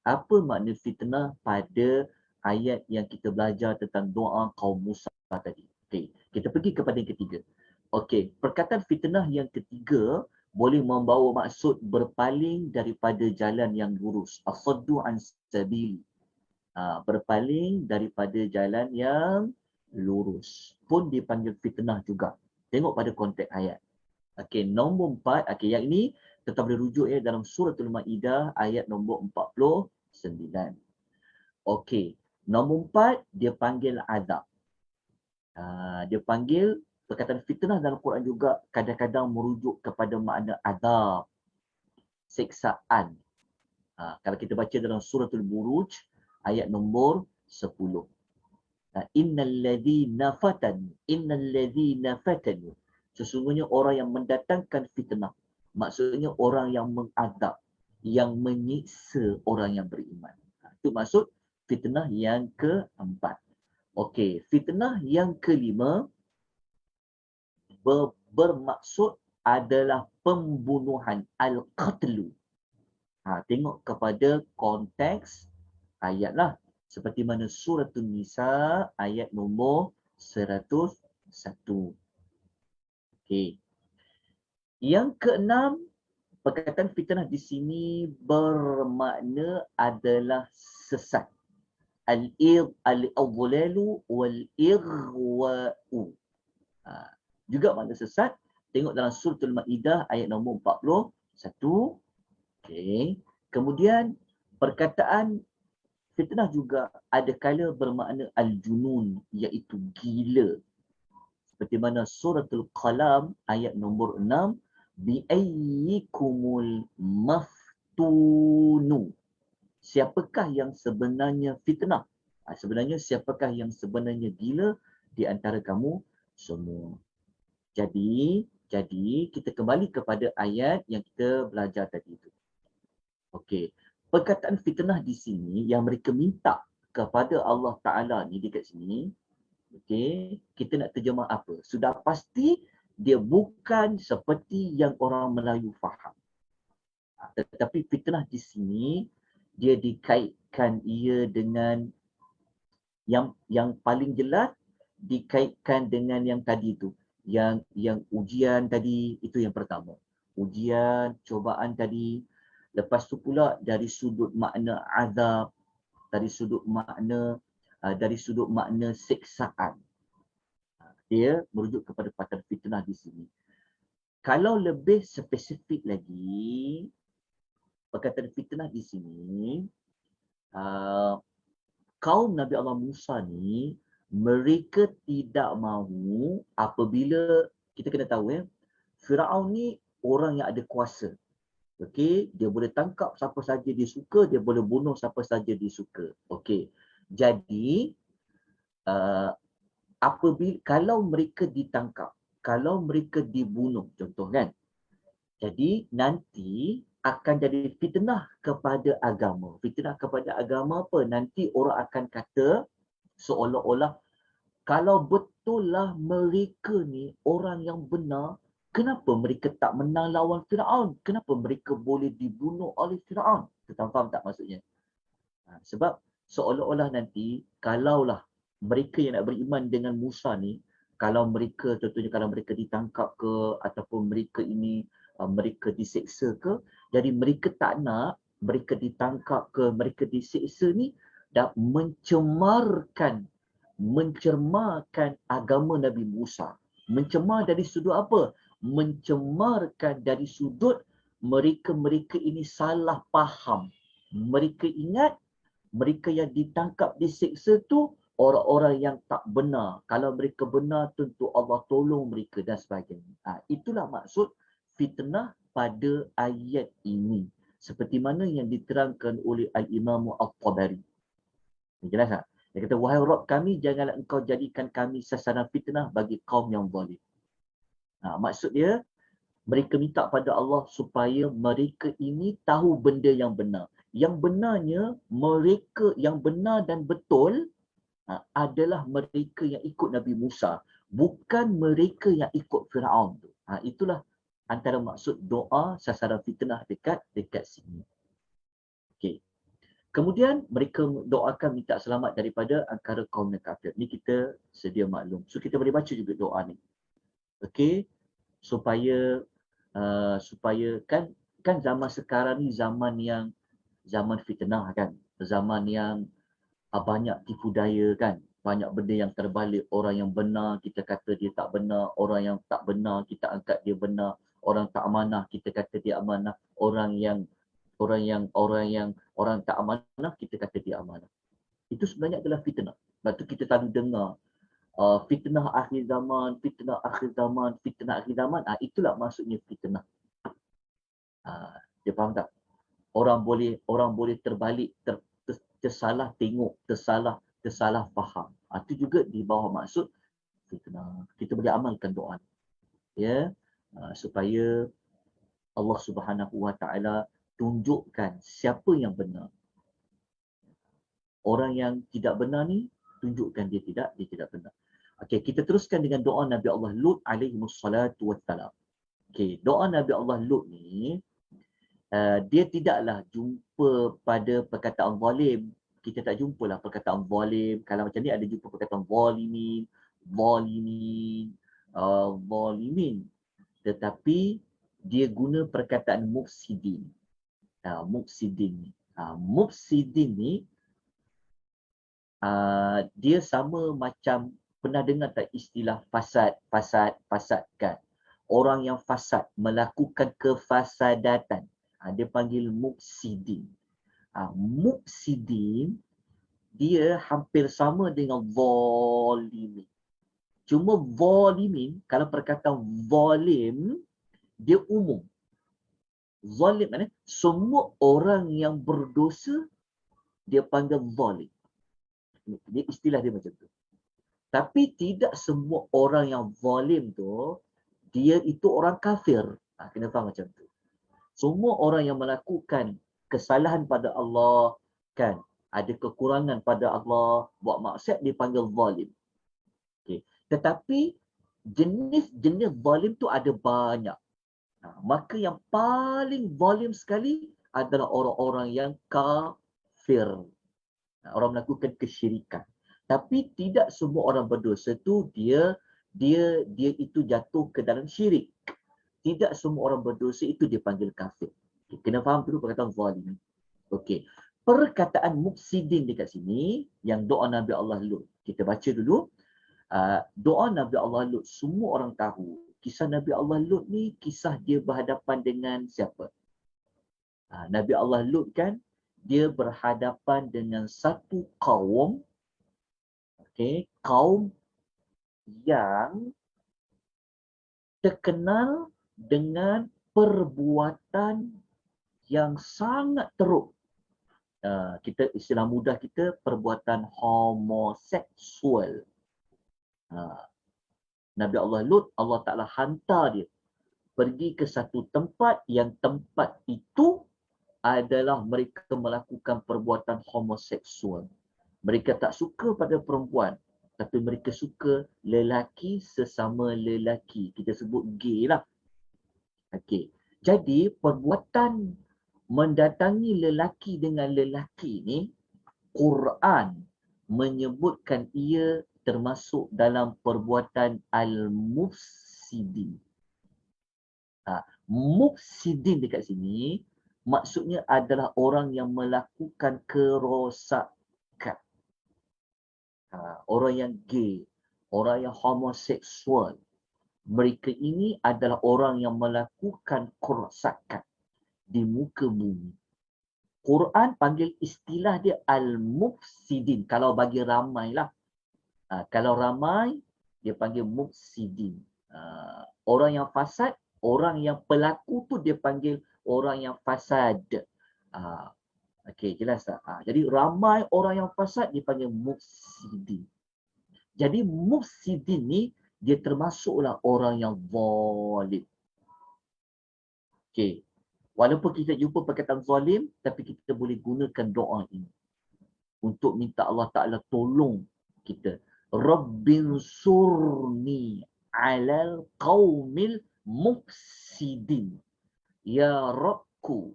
apa makna fitnah pada ayat yang kita belajar tentang doa kaum Musa tadi. Okey, kita pergi kepada yang ketiga. Okey, perkataan fitnah yang ketiga boleh membawa maksud berpaling daripada jalan yang lurus. As-saddu an sabili. Berpaling daripada jalan yang lurus. Pun dipanggil fitnah juga. Tengok pada konteks ayat. Okey, nombor 4. Okey, yang ini tetap boleh rujuk dalam suratul Maidah ayat nombor 49. Okey, nombor 4 dia panggil azab. Dia panggil perkataan fitnah dalam Quran juga kadang-kadang merujuk kepada makna azab, siksaan. Kalau kita baca dalam suratul Buruj ayat nombor 10. Innal ladzina fatanu. Sesungguhnya orang yang mendatangkan fitnah. Maksudnya orang yang mengadab, yang menyiksa orang yang beriman. Itu maksud fitnah yang keempat. Okey, fitnah yang kelima bermaksud adalah pembunuhan, al-qatlu. Tengok kepada konteks ayat lah. Seperti mana suratul Nisa ayat nombor 101. Okey. Yang keenam, perkataan fitnah di sini bermakna adalah sesat. Al-adlalu wal-ighwa'u. Juga makna sesat. Tengok dalam suratul Maidah ayat nombor 41. Okey. Kemudian perkataan fitnah juga ada kala bermakna al-junun, iaitu gila. Seperti mana suratul Qalam ayat nombor 6, bi'ayyikumul maftunu. Siapakah yang sebenarnya fitnah? Sebenarnya siapakah yang sebenarnya gila di antara kamu semua? Jadi kita kembali kepada ayat yang kita belajar tadi itu. Okey, perkataan fitnah di sini yang mereka minta kepada Allah Ta'ala ni dekat sini, okey, kita nak terjemah apa? Sudah pasti dia bukan seperti yang orang Melayu faham. Tetapi fitnah di sini dia dikaitkan ia dengan yang paling jelas, dikaitkan dengan yang tadi tu, yang ujian tadi, itu yang pertama. Ujian, cobaan tadi. Lepas tu pula dari sudut makna azab, dari sudut makna siksaan. Dia merujuk kepada perkataan fitnah di sini. Kalau lebih spesifik lagi, perkataan fitnah di sini, kaum Nabi Allah Musa ni Mereka tidak mahu apabila kita kena tahu Firaun ni orang yang ada kuasa. Okey, dia boleh tangkap siapa saja dia suka, dia boleh bunuh siapa saja dia suka. Okey. Jadi apabila kalau mereka ditangkap, kalau mereka dibunuh contoh kan. Jadi nanti akan jadi fitnah kepada agama. Fitnah kepada agama apa? Nanti orang akan kata seolah-olah kalau betul lah mereka ni orang yang benar, kenapa mereka tak menang lawan Firaun? Kenapa mereka boleh dibunuh oleh Firaun? Kita faham tak maksudnya? Sebab seolah-olah nanti kalaulah mereka yang nak beriman dengan Musa ni, kalau mereka contohnya kalau mereka ditangkap ke ataupun mereka ini mereka diseksa ke, jadi mereka tak nak mereka ditangkap ke, mereka diseksa ni dan mencemarkan agama Nabi Musa. Mencemar dari sudut apa? Mencemarkan dari sudut mereka-mereka ini salah faham. Mereka ingat mereka yang ditangkap, diseksa tu orang-orang yang tak benar. Kalau mereka benar, tentu Allah tolong mereka dan sebagainya. Itulah maksud fitnah pada ayat ini. Seperti mana yang diterangkan oleh Al-Imam At-Tabari. Jelas tak? Dia kata, wahai Rabb kami, janganlah engkau jadikan kami sasaran fitnah bagi kaum yang zalim. Maksud dia, mereka minta pada Allah supaya mereka ini tahu benda yang benar. Yang benarnya, mereka yang benar dan betul adalah mereka yang ikut Nabi Musa. Bukan mereka yang ikut Firaun. Itulah antara maksud doa sasaran fitnah dekat sini. Okey. Kemudian mereka doakan minta selamat daripada angkara kaum yang kafir. Ni kita sedia maklum. So kita boleh baca juga doa ni. Okey. Supaya kan zaman sekarang ni zaman fitnah kan. Zaman yang banyak tipu daya kan. Banyak benda yang terbalik. Orang yang benar kita kata dia tak benar. Orang yang tak benar kita angkat dia benar. Orang tak amanah kita kata dia amanah. Orang tak amanah kita kata dia amanah. Itu sebenarnya adalah fitnah. Sebab tu kita selalu dengar fitnah akhir zaman, fitnah akhir zaman, fitnah akhir zaman. Itulah maksudnya fitnah. Dia faham tak? Orang boleh terbalik, tersalah tengok, tersalah faham. Itu juga di bawah maksud fitnah. Kita boleh amalkan doa. Ya, supaya Allah Subhanahu Wa Taala tunjukkan siapa yang benar. Orang yang tidak benar ni, tunjukkan dia tidak benar. Okey, kita teruskan dengan doa Nabi Allah Lut alaihi wassalatu wassalam. Okey, doa Nabi Allah Lut ni, dia tidaklah jumpa pada perkataan zalim. Kita tak jumpalah perkataan zalim. Kalau macam ni ada jumpa perkataan zalimin. Tetapi dia guna perkataan mufsidin. Mufsidin ni dia sama macam pernah dengar tak istilah fasadkan. Orang yang fasad, melakukan kefasadatan. Dia panggil mufsidin. Mufsidin dia hampir sama dengan zalimin. Cuma zalimin, kalau perkataan zalim, dia umum. Zalim maknanya semua orang yang berdosa dia panggil zalim. Dia istilah dia macam tu. Tapi tidak semua orang yang zalim tu dia itu orang kafir. Kena faham macam tu. Semua orang yang melakukan kesalahan pada Allah kan, ada kekurangan pada Allah, buat maksiat dipanggil zalim. Okay. Tetapi jenis-jenis zalim tu ada banyak. Maka yang paling zalim sekali adalah orang-orang yang kafir. Orang melakukan kesyirikan. Tapi tidak semua orang berdosa tu dia itu jatuh ke dalam syirik. Tidak semua orang berdosa itu dipanggil kafir. Okay, kena faham dulu perkataan zalim. Okey. Perkataan mufsidin dekat sini yang doa Nabi Allah Lut. Kita baca dulu. Doa Nabi Allah Lut, semua orang tahu. Kisah Nabi Allah Lut ni kisah dia berhadapan dengan siapa? Nabi Allah Lut kan dia berhadapan dengan satu kaum Okey, kaum yang terkenal dengan perbuatan yang sangat teruk. Kita istilah mudah kita perbuatan homoseksual. Nabi Allah Lut, Allah Ta'ala hantar dia pergi ke satu tempat yang tempat itu adalah mereka melakukan perbuatan homoseksual. Mereka tak suka pada perempuan, tapi mereka suka lelaki sesama lelaki. Kita sebut gay lah. Okey. Jadi perbuatan mendatangi lelaki dengan lelaki ni, Quran menyebutkan ia termasuk dalam perbuatan al-mufsidin. Mufsidin dekat sini maksudnya adalah orang yang melakukan kerosakan. Orang yang gay, orang yang homoseksual. Mereka ini adalah orang yang melakukan kerosakan di muka bumi. Quran panggil istilah dia al-mufsidin. Kalau bagi ramai lah. Kalau ramai, dia panggil mufsidin. Orang yang fasad, orang yang pelaku tu dia panggil orang yang fasad. Okey, jelas tak? Jadi ramai orang yang fasad dipanggil mufsidin. Jadi mufsidin ni dia termasuklah orang yang zalim. Okey. Walaupun kita jumpa perkataan zalim, tapi kita boleh gunakan doa ini untuk minta Allah Ta'ala tolong kita. Rabbin surni alal qaumil mufsidin. Ya Rabbku,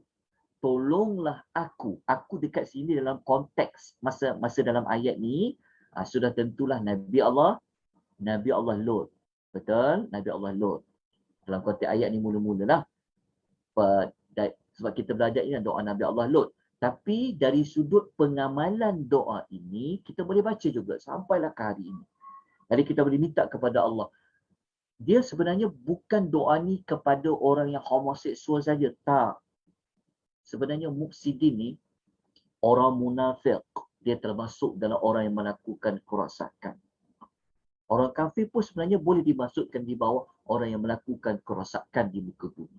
tolonglah aku. Aku dekat sini dalam konteks masa dalam ayat ni sudah tentulah Nabi Allah Lut. Betul? Nabi Allah Lut. Dalam konteks ayat ni mula-mulalah. Sebab kita belajar ini doa Nabi Allah Lut. Tapi dari sudut pengamalan doa ini, kita boleh baca juga sampailah ke hari ini. Jadi kita boleh minta kepada Allah. Dia sebenarnya bukan doa ni kepada orang yang homoseksual saja. Tak. Sebenarnya mufsidin ni orang munafik. Dia termasuk dalam orang yang melakukan kerosakan. Orang kafir pun sebenarnya boleh dimasukkan di bawah orang yang melakukan kerosakan di muka bumi.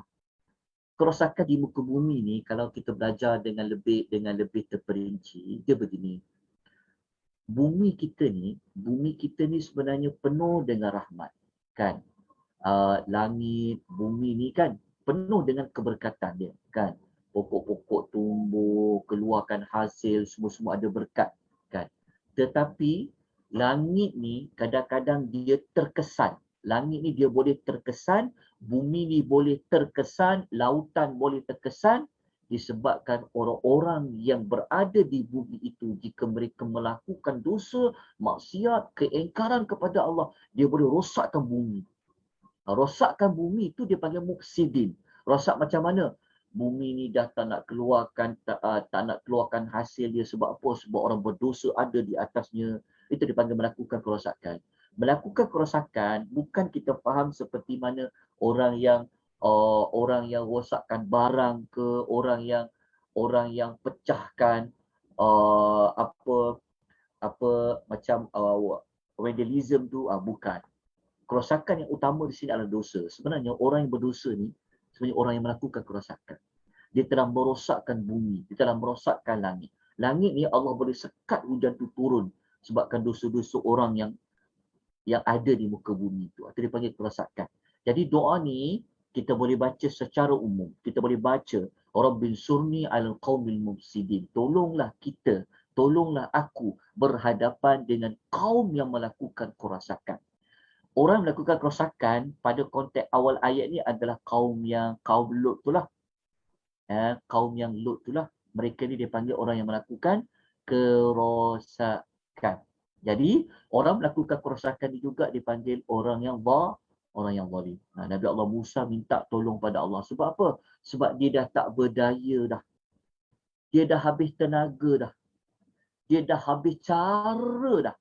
Kerosakan di muka bumi ni kalau kita belajar dengan lebih terperinci, dia begini. Bumi kita ni sebenarnya penuh dengan rahmat, kan? Langit, bumi ni kan penuh dengan keberkatan dia, kan? Pokok-pokok tumbuh, keluarkan hasil, semua ada berkat, kan? Tetapi langit ni kadang-kadang dia terkesan. Langit ni dia boleh terkesan, bumi ni boleh terkesan, lautan boleh terkesan disebabkan orang-orang yang berada di bumi itu jika mereka melakukan dosa, maksiat, keingkaran kepada Allah, dia boleh rosakkan bumi. Rosakkan bumi itu dia panggil mufsidin. Rosak macam mana? Bumi ni dah tak nak keluarkan hasil dia sebab apa? Sebab orang berdosa ada di atasnya. Itu dipanggil melakukan kerosakan. Melakukan kerosakan bukan kita faham seperti mana orang yang rosakkan barang ke, orang yang pecahkan macam vandalism tu, bukan. Kerosakan yang utama di sini adalah dosa. Sebenarnya orang yang berdosa ni sebenarnya orang yang melakukan kerosakan. Dia telah merosakkan bumi, dia telah merosakkan langit. Langit ni Allah boleh sekat hujan tu turun sebabkan dosa-dosa orang yang ada di muka bumi itu. Itu dipanggil kerosakan. Jadi doa ni kita boleh baca secara umum. Kita boleh baca Rabbin surni alal qaumil mufsidin. Tolonglah kita, tolonglah aku berhadapan dengan kaum yang melakukan kerosakan. Orang melakukan kerosakan pada konteks awal ayat ni adalah kaum Lut tu lah. Kaum yang Lut tu lah. Mereka ni dipanggil orang yang melakukan kerosakan. Jadi, orang melakukan kerosakan ni juga dipanggil orang yang zalim. Nabi Allah Musa minta tolong pada Allah. Sebab apa? Sebab dia dah tak berdaya dah. Dia dah habis tenaga dah. Dia dah habis cara dah.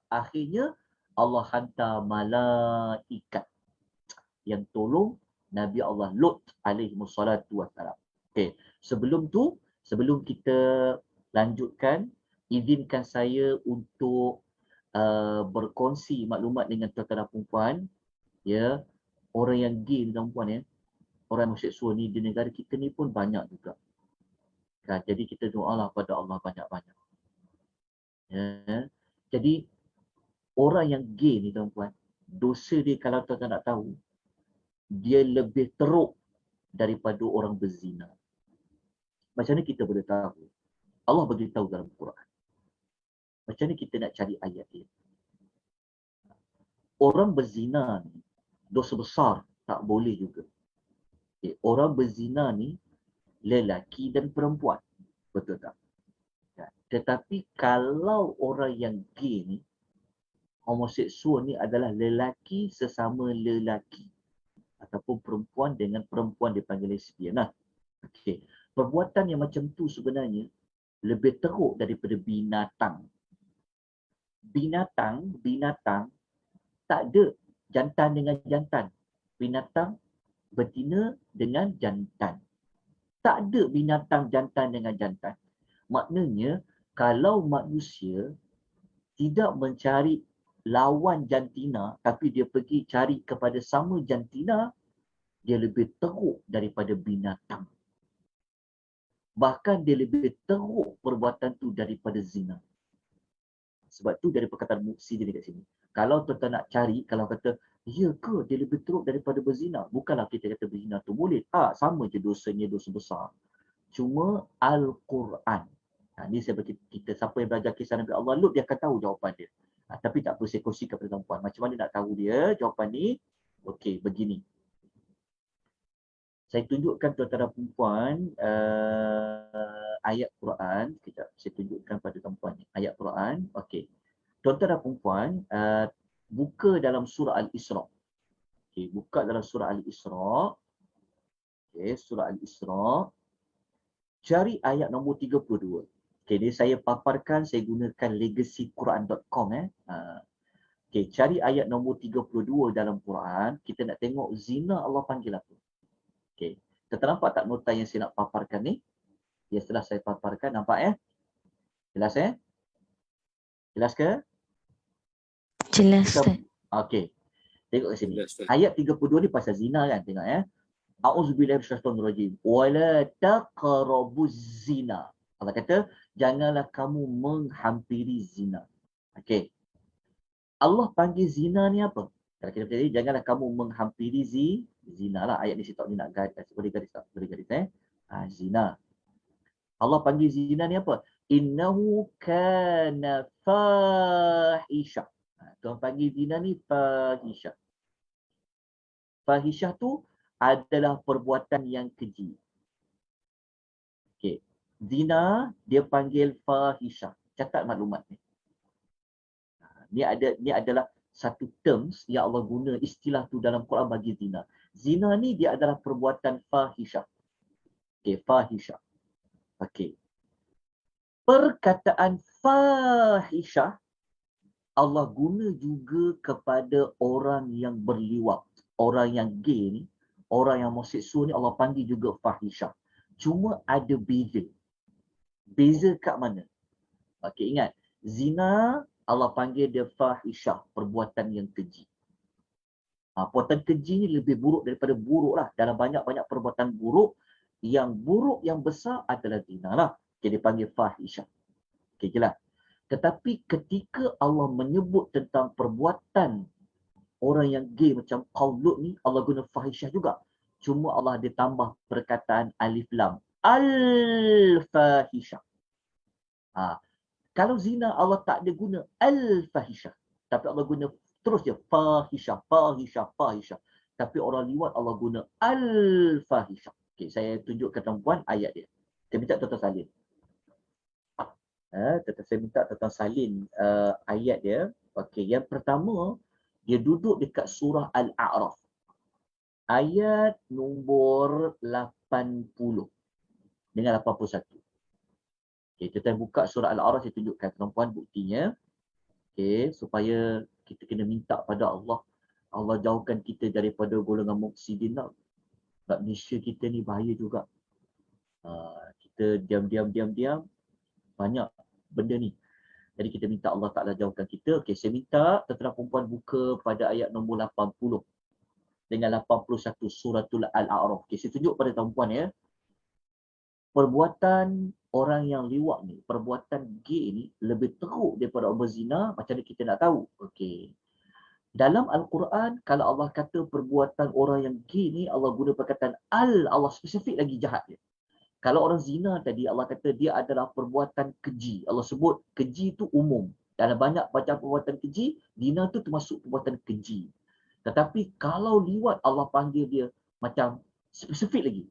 Akhirnya, Allah hantar malaikat yang tolong Nabi Allah Lut alaihi wassalatu wassalam. Okey, sebelum kita lanjutkan, izinkan saya untuk berkongsi maklumat dengan tuan-tuan dan puan, ya, orang yang gay ni tuan-puan ya, orang homoseksual ni di negara kita ni pun banyak juga. Kan? Jadi kita doalah pada Allah banyak-banyak. Ya. Jadi orang yang gay ni tuan-puan, dosa dia kalau tuan-tuan nak tahu, dia lebih teruk daripada orang berzina. Macam mana kita boleh tahu? Allah beritahu dalam Quran. Macam mana kita nak cari ayat dia? Orang berzina ni dosa besar, tak boleh juga. Okay. Orang berzina ni lelaki dan perempuan. Betul tak? Ya. Tetapi kalau orang yang gay ni, homoseksual ni adalah lelaki sesama lelaki. Ataupun perempuan dengan perempuan dipanggil lesbian. Nah, okay. Perbuatan yang macam tu sebenarnya lebih teruk daripada binatang. Binatang tak ada jantan dengan jantan. Binatang betina dengan jantan. Tak ada binatang jantan dengan jantan. Maknanya kalau manusia tidak mencari lawan jantina tapi dia pergi cari kepada sama jantina, dia lebih teruk daripada binatang. Bahkan dia lebih teruk perbuatan tu daripada zina. Sebab tu dari perkataan Muqsi dia dekat sini. Kalau tuan-tuan nak cari, kalau kata, ya ke dia lebih teruk daripada berzina? Bukanlah kita kata berzina tu boleh. Tak, sama je dosanya, dosa besar. Cuma Al-Quran. Ni saya bagi kita, siapa yang belajar kisah Nabi Allah Lut, dia akan tahu jawapan dia. Tapi tak perlu saya kongsikan kepada tuan-puan. Macam mana nak tahu dia jawapan ni? Okey, begini. Saya tunjukkan tuan-tuan dan puan ayat Quran. Sekejap, saya tunjukkan pada tuan-puan ayat Quran. Okey. Tuan-tuan dan puan, buka dalam surah Al-Isra. Okey, buka dalam surah Al-Isra. Okey, surah Al-Isra. Cari ayat nombor 32. Okey, ni saya paparkan, saya gunakan legacyquran.com Okey, cari ayat nombor 32 dalam Quran. Kita nak tengok zina Allah panggil apa. Okey, ternampak tak nota yang saya nak paparkan ni? Ya, setelah saya paparkan, nampak ya? Jelas ya? Jelas ke? Jelas, Ustaz. Okey. Tengok ke sini. Ayat 32 ni pasal zina kan? Tengok ya. A'udzubillahi minasyaitonirrajim. Wala taqrabuz zina. Allah kata, janganlah kamu menghampiri zina. Okey. Allah panggil zina ni apa? Kalau kita berkata, janganlah kamu menghampiri zina lah. Ayat ni saya tak nak garis. Boleh garis tak? Boleh garis zina. Allah panggil zina ni apa? Innahu kana fahisha. Tuhan panggil zina ni fahisha. Fahisha tu adalah perbuatan yang keji. Okey. Zina dia panggil fahisha. Catat maklumat ni. Ni adalah satu terms yang Allah guna istilah tu dalam Quran bagi zina. Zina ni dia adalah perbuatan fahisha. Okey, fahisha. Okey. Perkataan fahisha Allah guna juga kepada orang yang berliwat. Orang yang gay ni, orang yang homoseksual ni Allah panggil juga fahisha. Cuma ada beza. Beza kat mana? Okey, ingat. Zina Allah panggil dia fahisha, perbuatan yang keji. Perbuatan keji ni lebih buruk daripada buruk lah. Dalam banyak-banyak perbuatan buruk, yang buruk yang besar adalah zina lah. Okay, dia panggil fahisha. Okay, jelas. Tetapi ketika Allah menyebut tentang perbuatan orang yang gay macam qaul Lut ni, Allah guna fahisha juga. Cuma Allah ada tambah perkataan alif lam. Al-fahisha. Kalau zina Allah tak ada guna al-fahisha. Tapi Allah guna terus je fahisha, fahisha, fahisha. Tapi orang liwat Allah guna al-fahisha. Okay, saya tunjukkan tuan-puan ayat dia. Saya minta tuan-tuan salin. Saya minta tuan-tuan salin ayat dia. Okey, yang pertama dia duduk dekat surah Al-A'raf. Ayat nombor 80 dengan 81. Okey, kita buka surah Al-A'raf, saya tunjukkan tuan-puan buktinya. Okey, supaya kita kena minta pada Allah. Allah jauhkan kita daripada golongan mufsidin. Sebab Malaysia kita ni bahaya juga. Kita diam banyak benda ni. Jadi kita minta Allah Ta'ala jauhkan kita. Okey, saya minta tuan-tuan perempuan buka pada ayat nombor 80 dengan 81 suratul Al-A'raf. Okey, saya tunjuk pada tuan-puan ya. Perbuatan orang yang liwat ni, perbuatan gay ni lebih teruk daripada orang berzina. Macam mana kita nak tahu? Okey. Dalam Al-Quran, kalau Allah kata perbuatan orang yang gay ni, Allah guna perkataan Allah spesifik lagi jahat dia. Kalau orang zina tadi, Allah kata dia adalah perbuatan keji. Allah sebut keji itu umum. Dalam banyak macam perbuatan keji, zina itu termasuk perbuatan keji. Tetapi kalau liwat, Allah panggil dia macam spesifik lagi.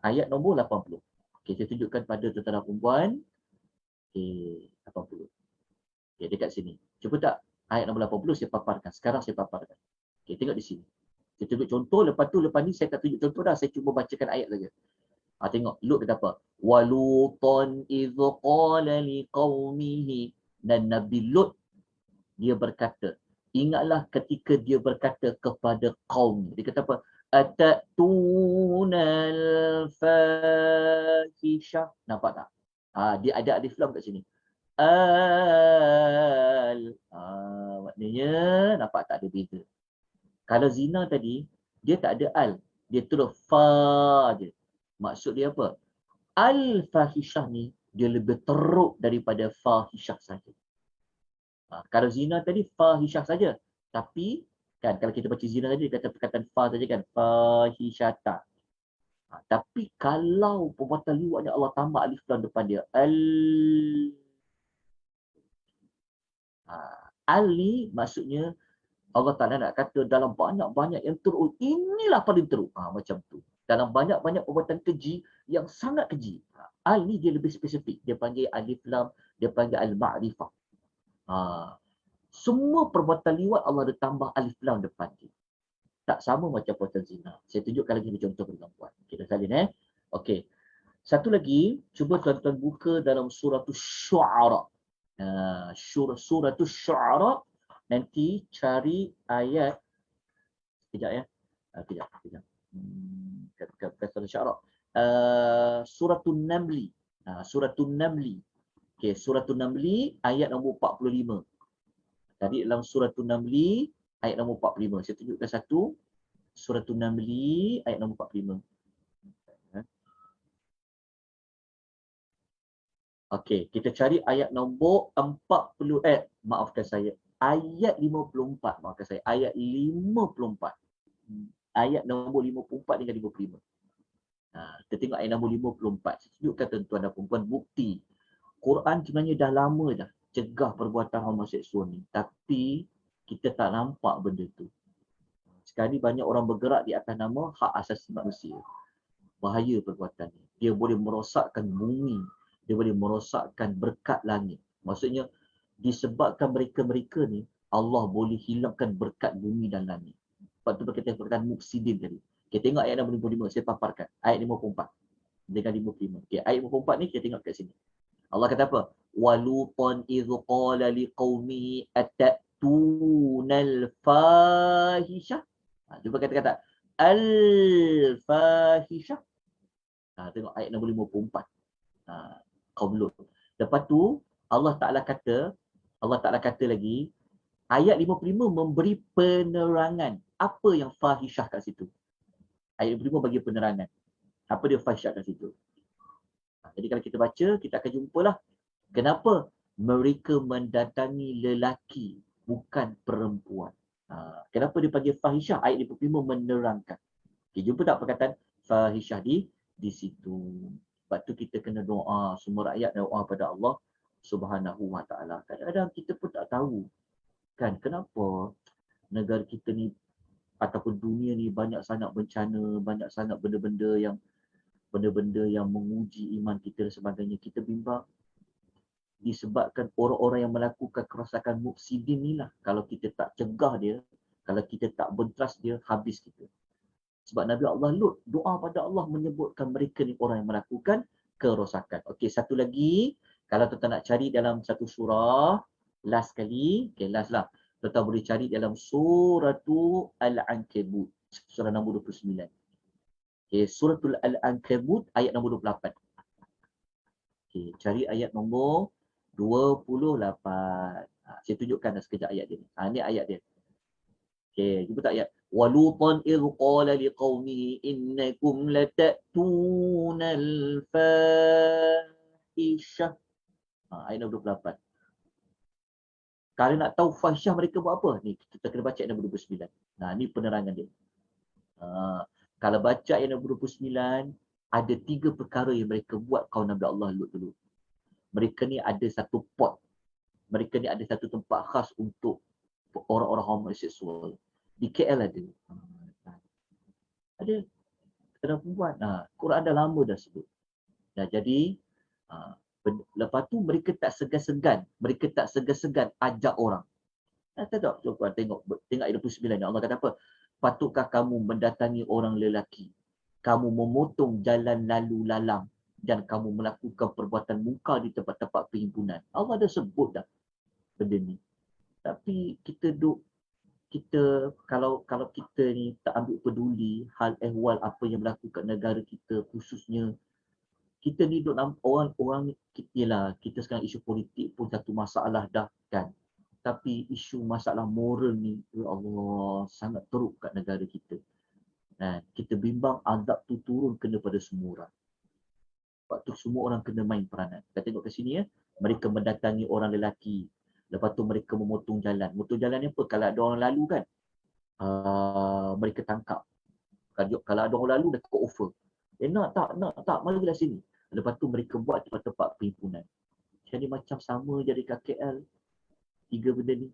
Ayat nombor 80. Okay, saya tunjukkan pada tuan-tuan perempuan. Okay, 80. Okay, dekat sini. Cuba tak ayat nombor 80 saya paparkan. Sekarang saya paparkan. Okay, tengok di sini. Saya tunjuk contoh, lepas ni saya tak tunjuk contoh dah. Saya cuba bacakan ayat saja. Tengok, Lut kata apa? Waluton idh qala liqaumihi. Dan Nabi Lut, dia berkata, ingatlah ketika dia berkata kepada kaum. Dia kata apa? Atatunal fahisha. Nampak tak? Dia ada alif lam kat sini. Maknanya, nampak tak ada beza. Kalau zina tadi, dia tak ada al. Dia terus fa je. Maksud dia apa? Al-fahishah ni dia lebih teruk daripada fahishah saja. Kalau zina tadi fahishah saja. Tapi kan kalau kita baca zina tadi dia kata perkataan fa saja kan. Fahishata. Tapi kalau perbuatan liwat ni Allah tambah alif lam depan dia. Al ni maksudnya Allah Ta'ala nak kata dalam banyak-banyak yang teruk, inilah paling teruk. Macam tu. Dalam banyak-banyak perbuatan keji yang sangat keji. Al ni dia lebih spesifik. Dia panggil alif lam, dia panggil al-ma'rifah. Semua perbuatan liwat Allah ada tambah alif lam depan dia. Tak sama macam perbuatan zina. Saya tunjukkan lagi contoh perempuan. Kita salin Okey. Satu lagi, cuba tuan-tuan buka dalam suratul Syu'ara. Suratul Syu'ara. Nanti cari ayat. Sekejap ya. Kejap. Bukan Syu'ara. Suratul Namli. Suratul Namli. Okey, Suratul Namli ayat nombor 45. Tadi dalam Suratul Namli ayat nombor 45. Saya tunjukkan satu. Suratul Namli ayat nombor 45. Okey, kita cari ayat nombor 40. Maafkan saya. Ayat 54. Maafkan saya. Ayat 54. Ayat nombor 54 dengan 55. Kita tengok ayat nombor 54. Saya tunjukkan tuan-tuan dan perempuan bukti. Quran sebenarnya dah lama dah cegah perbuatan homoseksual ni. Tapi kita tak nampak benda tu. Sekali banyak orang bergerak di atas nama hak asasi manusia. Bahaya perbuatan ni. Dia boleh merosakkan bumi. Dia boleh merosakkan berkat langit. Maksudnya, disebabkan mereka-mereka ni, Allah boleh hilangkan berkat bumi dan langit. Sebab tu berkaitan perkataan mufsidin tadi. Kita tengok ayat nombor 55, saya paparkan. Ayat 54 dengan 55. Okay, ayat 54 ni kita tengok kat sini. Allah kata apa? Waluton idh qala liqaumihi atatunal fahisha. Cuba kata-kata al-fahisha. Tengok ayat nombor 54. Kaum Lut. Lepas tu Allah Ta'ala kata lagi, ayat 55 memberi penerangan apa yang fahishah kat situ. Ayat 55 bagi penerangan apa dia fahishah kat situ. Jadi kalau kita baca, kita akan jumpalah kenapa mereka mendatangi lelaki bukan perempuan. Kenapa dia panggil fahishah? Ayat 55 menerangkan. Okay, jumpa tak perkataan fahishah di situ. Sebab tu kita kena doa, semua rakyat doa pada Allah Subhanahu Wa Taala. Kadang-kadang kita pun tak tahu kan kenapa negara kita ni ataupun dunia ni banyak sangat bencana, banyak sangat benda-benda yang menguji iman kita dan sebagainya. Kita bimbang disebabkan orang-orang yang melakukan kerosakan mufsidin ni lah. Kalau kita tak cegah dia, kalau kita tak bentras dia, habis kita. Sebab Nabi Allah Lut doa pada Allah menyebutkan mereka ni orang yang melakukan kerosakan. Okey, satu lagi. Kalau tuan-tuan nak cari dalam satu surah, last kali. Okey, last lah. Tuan-tuan boleh cari dalam suratul Al-Ankabut. Surah nombor 29. Okey, suratul Al-Ankabut ayat nombor 28. Okey, cari ayat nombor 28. Saya tunjukkan sekejap ayat dia ni. Ni ayat dia. Okey, cuba tak ayat. Walutan idh qala liqaumihi innakum latatuna al-fahisyah. Ayat nombor 28. Kalau nak tahu fahisyah mereka buat apa? Ni kita kena baca ayat nombor 29. Ni penerangan dia. Kalau baca ayat nombor 29, ada 3 perkara yang mereka buat kaum Nabi Allah Lut dulu. Mereka ni ada satu pot. Mereka ni ada satu tempat khas untuk orang-orang homoseksual. Di KL ada. Ada. Kenapa buat? Quran dah lama dah sebut. Jadi, lepas tu mereka tak segan-segan. Mereka tak segan-segan ajak orang. Tak. Cuba tengok ayat 29 ni. Allah kata apa? Patutkah kamu mendatangi orang lelaki? Kamu memotong jalan lalu lalang dan kamu melakukan perbuatan mungkar di tempat-tempat perhimpunan. Allah dah sebut dah benda ni. Tapi kalau kita ni tak ambil peduli hal ehwal apa yang berlaku kat negara kita, khususnya kita ni duk orang kita sekarang isu politik pun satu masalah dah kan. Tapi isu masalah moral ni, ya Allah, sangat teruk kat negara kita. Kita bimbang azab tu turun kena pada semua orang. Sebab tu semua orang kena main peranan. Kita tengok ke sini ya, mereka mendatangi orang lelaki. Lepas tu mereka memotong jalan. Memotong jalan ni apa? Kalau ada orang lalu kan, mereka tangkap. Kalau ada orang lalu, dah tukar offer. Nak tak, marilah sini. Lepas tu mereka buat tempat-tempat perhimpunan. Jadi macam sama jadi kat KL. 3 benda ni.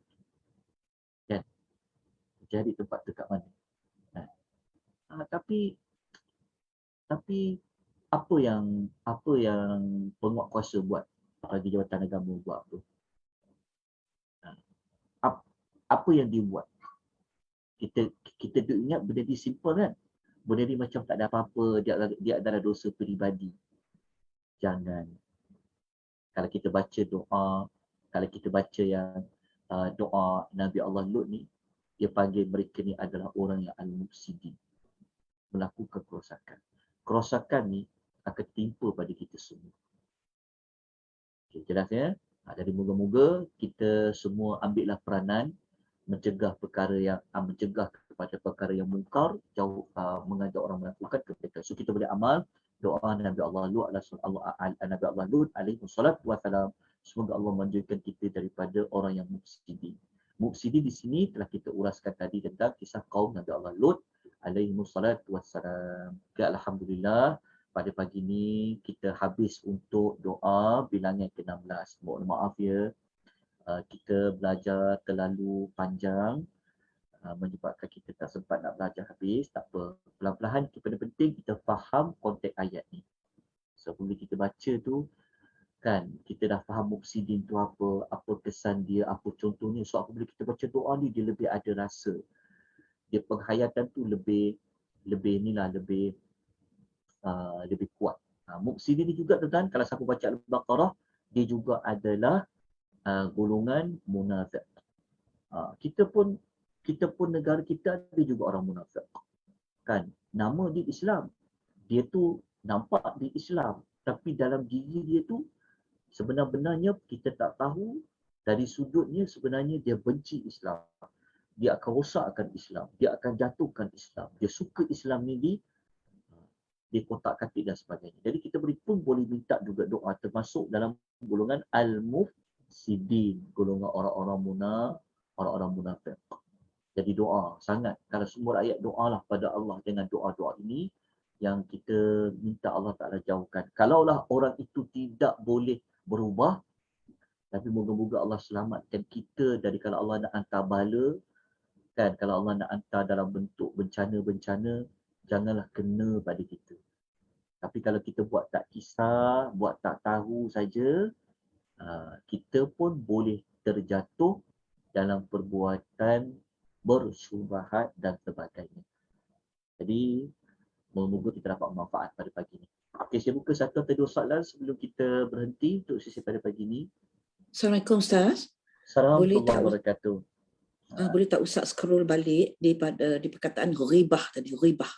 Kan? Jadi tempat tu kat mana? Tapi apa yang penguatkuasa buat? Bagi Jabatan Agama buat apa? Apa yang dia buat? Kita ingat benda ni simple kan? Benda ni macam tak ada apa-apa, dia adalah dosa peribadi. Jangan. Kalau kita baca doa, kalau kita baca yang doa Nabi Allah Lut ni, dia panggil mereka ni adalah orang yang al-mufsidin, melakukan kerosakan. Kerosakan ni akan timpa pada kita semua. Okay, jelas ya? Jadi moga-moga kita semua ambillah peranan mencegah kepada perkara yang mungkar, jauh mengajak orang melakukan kebaikan. So kita boleh amal doa Nabi Allah Lut alaihi salatu wassalam. Semoga Allah menjauhkan kita daripada orang yang mufsidin. Mufsidin di sini telah kita uraskan tadi tentang kisah kaum Nabi Allah Lut alaihi salatu wassalam. Alhamdulillah, pada pagi ni kita habis untuk doa bilangan ke-16. Mohon maaf ya, kita belajar terlalu panjang menyebabkan kita tak sempat nak belajar habis. Tak apa, perlahan-lahan itu penting kita faham konteks ayat ni. So bila kita baca tu kan, kita dah faham mufsidin tu apa kesan dia, apa contohnya. So apabila kita baca doa ni, dia lebih ada rasa. Dia penghayatan tu lebih kuat. Mufsidin ni juga tuan-tuan, kalau siapa baca Al-Baqarah, dia juga adalah golongan munafik. Kita pun negara kita ada juga orang munafik. Kan? Nama dia Islam. Dia tu nampak di Islam, tapi dalam diri dia tu sebenar-benarnya kita tak tahu, dari sudutnya sebenarnya dia benci Islam. Dia akan rosakkan Islam. Dia akan jatuhkan Islam. Dia suka Islam ni di kotak-katik dan sebagainya. Jadi kita pun boleh minta juga doa, termasuk dalam golongan al-mufsidin, golongan orang-orang munafik. Jadi doa sangat. Kalau semua ayat doalah pada Allah dengan doa-doa ini yang kita minta Allah Ta'ala jauhkan. Kalaulah orang itu tidak boleh berubah, tapi moga-moga Allah selamatkan kita dari kalau Allah nak hantar bala, kan, kalau Allah nak hantar dalam bentuk bencana-bencana, janganlah kena pada kita. Tapi kalau kita buat tak kisah, buat tak tahu saja, kita pun boleh terjatuh dalam perbuatan bersyubhat dan sebagainya. Jadi, moga-moga kita dapat manfaat pada pagi ini. Okey, saya buka satu atau 2 soalan sebelum kita berhenti untuk sesi pada pagi ini. Assalamualaikum Ustaz. Assalamualaikum warahmatullahi wabarakatuh. Boleh tak Ustaz scroll balik di perkataan ghibah tadi, ghibah.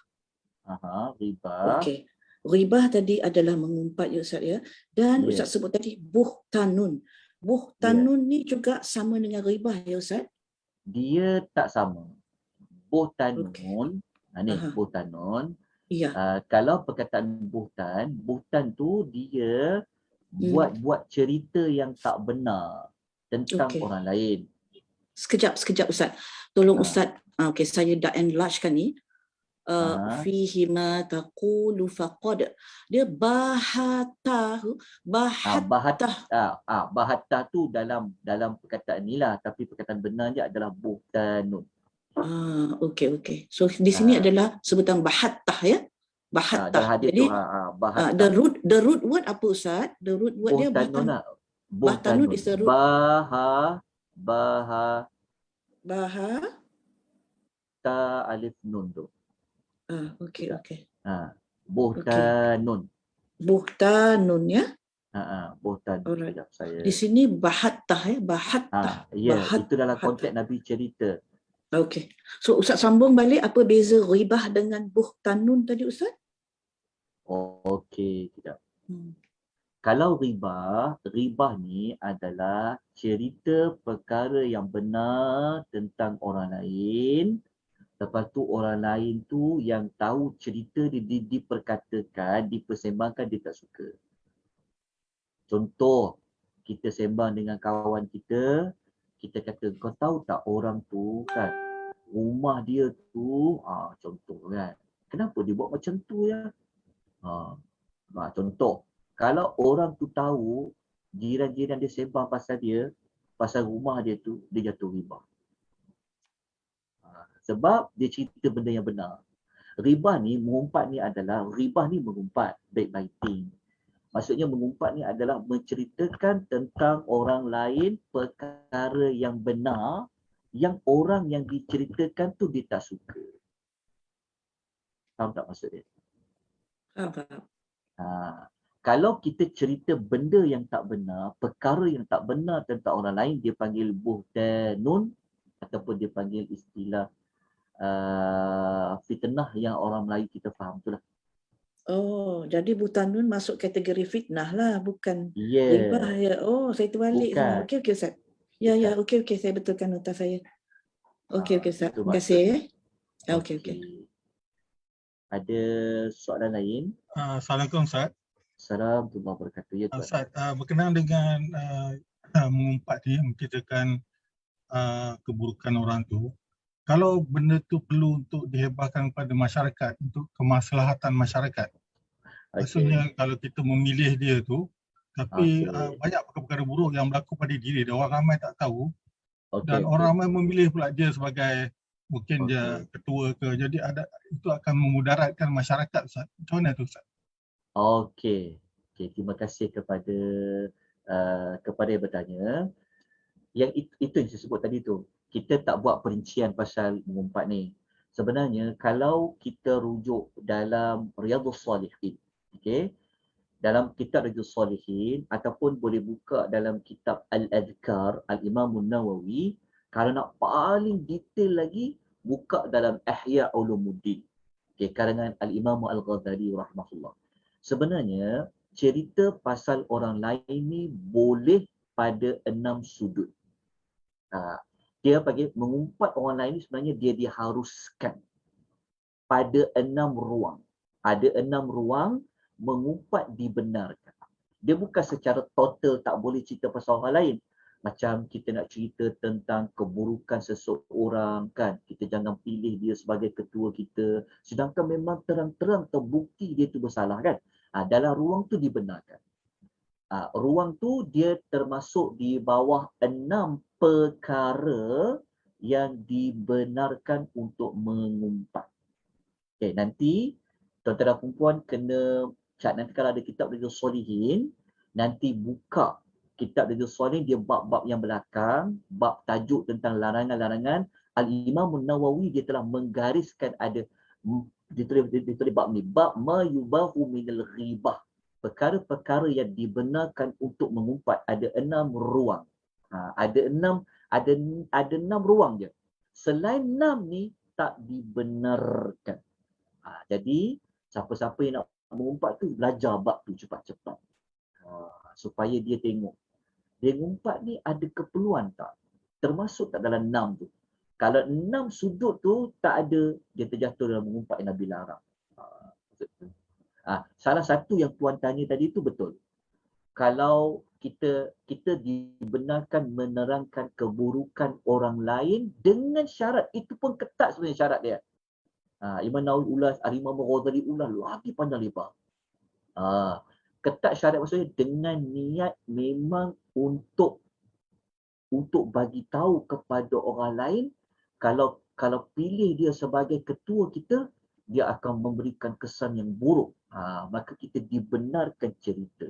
Ribah. Okey. Ghibah tadi adalah mengumpat ya Ustaz ya. Dan Ustaz sebut tadi buhtanun. Buhtanun ni juga sama dengan ribah ya Ustaz? Dia tak sama. Okey. Buhtanun, ni Aha. buhtanun. Ya. Kalau perkataan buhtan tu dia buat cerita yang tak benar tentang Okey. orang lain. Sekejap Ustaz. Tolong Ah. Ustaz, okey saya dah enlargekan ni. Aha. Fihi ma taqulu faqad. Dia bahatahu, Bahattah tu dalam perkataan ni lah, tapi perkataan benarnya adalah buhtanun. Okey. So di sini adalah sebutan bahattah ya. Dalam Bahattah. hadis Jadi tu bahattah. the root word apa Ustaz? The root word dia Buhtanun bahtan. lah. Bahtanun Buhtanun. is the root. Ta alif nun tu. Okey. Buhtanun. Buhtanun ya. Buhtanun. Alright. Sekejap saya. Di sini bahattah ya, bahattah. Itu dalam konteks Nabi cerita. Okey. So Ustaz sambung balik, apa beza ribah dengan buhtanun tadi Ustaz? Okey, sekejap. Kalau ribah ni adalah cerita perkara yang benar tentang orang lain. Lepas tu orang lain tu yang tahu cerita diperkatakan, dipersembahkan, dia tak suka. Contoh, kita sembang dengan kawan kita, kita kata, kau tahu tak orang tu kan, rumah dia tu, contoh kan, kenapa dia buat macam tu ya? Contoh, kalau orang tu tahu, jiran-jiran dia sembang pasal dia, pasal rumah dia tu, dia jatuh ribah. Sebab dia cerita benda yang benar. Ribah ni mengumpat, backbiting. Maksudnya mengumpat ni adalah menceritakan tentang orang lain perkara yang benar yang orang yang diceritakan tu dia tak suka. Faham tak maksud dia? Faham. Kalau kita cerita benda yang tak benar, perkara yang tak benar tentang orang lain, dia panggil buhtanun ataupun dia panggil istilah fitnah yang orang Melayu kita faham tu lah. Jadi buhtanun masuk kategori fitnah lah, bukan Yeah. ribah ya. Saya terbalik. Bukan. Okey Ustaz. Ya, okey saya betulkan nota saya. Okey Ustaz. Terima kasih ya. Okey. Ada soalan lain? Assalamualaikum Ustaz. Assalamualaikum warahmatullahi wabarakatuh. Ya, Tuan. Ustaz, berkenaan dengan mengumpat ni, menceritakan keburukan orang tu, kalau benda tu perlu untuk dihebahkan kepada masyarakat, untuk kemaslahatan masyarakat. Maksudnya kalau kita memilih dia tu, tapi banyak perkara-perkara buruk yang berlaku pada diri dia, orang ramai tak tahu. Dan orang ramai memilih pula dia sebagai mungkin dia ketua ke, jadi itu akan memudaratkan masyarakat Ustaz. Macam mana tu Ustaz? Okey, terima kasih kepada yang bertanya. Yang itu yang saya sebut tadi tu. Kita tak buat perincian pasal mengumpat ni. Sebenarnya kalau kita rujuk dalam Riyadhus Salihin, okey, dalam kitab Riyadhus Salihin ataupun boleh buka dalam kitab Al-Adhkar Al-Imam Nawawi, kalau nak paling detail lagi buka dalam Ihya Ulumuddin, karangan Al-Imam Al-Ghazali rahimahullah. Sebenarnya cerita pasal orang lain ni boleh pada 6 sudut. Dia bagi mengumpat orang lain ni sebenarnya dia diharuskan pada 6 ruang. Ada 6 ruang mengumpat dibenarkan. Dia bukan secara total tak boleh cerita pasal orang lain. Macam kita nak cerita tentang keburukan seseorang kan, kita jangan pilih dia sebagai ketua kita, sedangkan memang terang-terang terbukti dia tu bersalah kan. Dalam ruang tu dibenarkan. Ruang tu dia termasuk di bawah 6 perkara yang dibenarkan untuk mengumpat. Nanti tuan-tuan dan puan kena nanti kalau ada kitab Riyadhus Shalihin, nanti buka kitab Riyadhus Shalihin, dia bab-bab yang belakang, bab tajuk tentang larangan-larangan. Al-Imam Nawawi dia telah menggariskan ada ditulis bab ni, bab ma yubahu minal ghibah. Perkara-perkara yang dibenarkan untuk mengumpat, ada 6 ruang. Ada 6 ruang je. Selain 6 ni tak dibenarkan. Jadi siapa-siapa yang nak mengumpat tu belajar bab tu cepat-cepat. Supaya dia tengok Dia ngumpat ni ada keperluan tak? Termasuk tak dalam 6 tu? Kalau 6 sudut tu tak ada, dia terjatuh dalam mengumpat yang Nabi larang. Salah satu yang Tuan tanya tadi tu betul. Kalau kita dibenarkan menerangkan keburukan orang lain dengan syarat, itu pun ketat sebenarnya syarat dia. Imam Nawawi ulas, Imam Ghazali ulas lagi panjang lebar. Ketat syarat maksudnya dengan niat memang untuk bagi tahu kepada orang lain, kalau pilih dia sebagai ketua kita, dia akan memberikan kesan yang buruk. Maka kita dibenarkan cerita.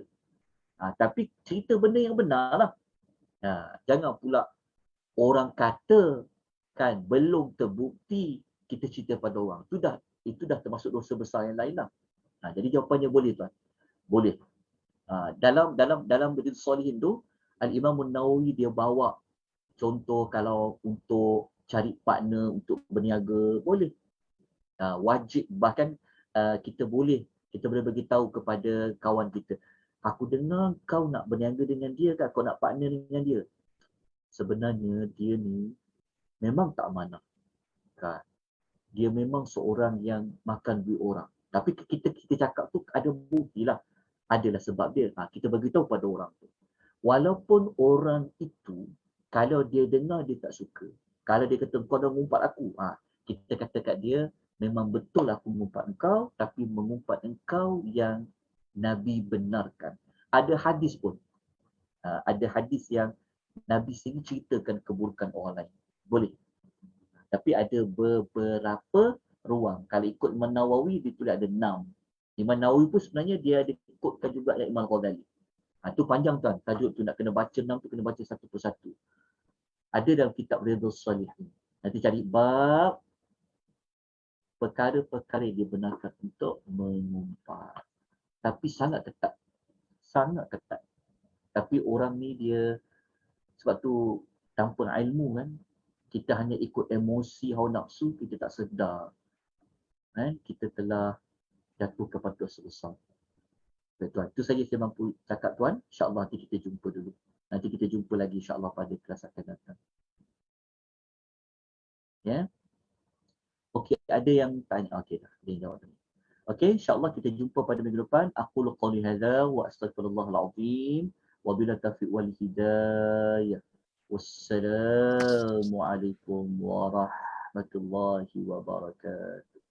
Tapi cerita benda yang benar lah. Jangan pula orang kata kan belum terbukti kita cerita pada orang. Itu dah termasuk dosa besar yang lain lah. Jadi jawapannya boleh tuan. Boleh. Dalam Riyadhus Shalihin tu, Al-Imam Nawawi dia bawa contoh kalau untuk cari partner untuk berniaga, boleh. Wajib, bahkan kita boleh bagi tahu kepada kawan kita, aku dengar kau nak berniaga dengan dia kan, kau nak partner dengan dia. Sebenarnya dia ni memang tak amanah. Kan? Dia memang seorang yang makan duit orang. Tapi kita cakap tu ada bukti lah. Adalah sebab dia. Kita bagi tahu pada orang tu. Walaupun orang itu, kalau dia dengar dia tak suka. Kalau dia kata kau dah mengumpat aku. Kita kata kat dia, memang betul aku mengumpat engkau, tapi mengumpat engkau yang Nabi benarkan. Ada hadis pun. Ada hadis yang Nabi sendiri ceritakan keburukan orang lain. Boleh. Tapi ada beberapa ruang. Kalau ikut Imam Nawawi, dia tulis ada 6. Imam Nawawi pun sebenarnya dia ada ikutkan juga dari Imam Ghazali. Itu panjang tuan. Tajuk tu nak kena baca 6 tu, kena baca satu persatu. Ada dalam kitab Riyadhus Shalihin. Nanti cari bab perkara-perkara yang dibenarkan untuk mengumpat. Tapi sangat ketat. Sangat ketat. Tapi orang ni dia, sebab tu tanpa ilmu kan, kita hanya ikut emosi, hawa nafsu, kita tak sedar. Kita telah jatuh kepada dosa besar. Tuan, itu saja saya mampu cakap tuan. InsyaAllah nanti kita jumpa dulu. Nanti kita jumpa lagi insyaAllah pada kelas akan datang. Ya. Okey, ada yang tanya. Okey dah, dia jawab tadi. Okey, insyaAllah kita jumpa pada minggu depan. Aqulu qawli hadza wa astaghfirullahal azim wa bila taufiq wal hidayah. Wassalamualaikum warahmatullahi wabarakatuh.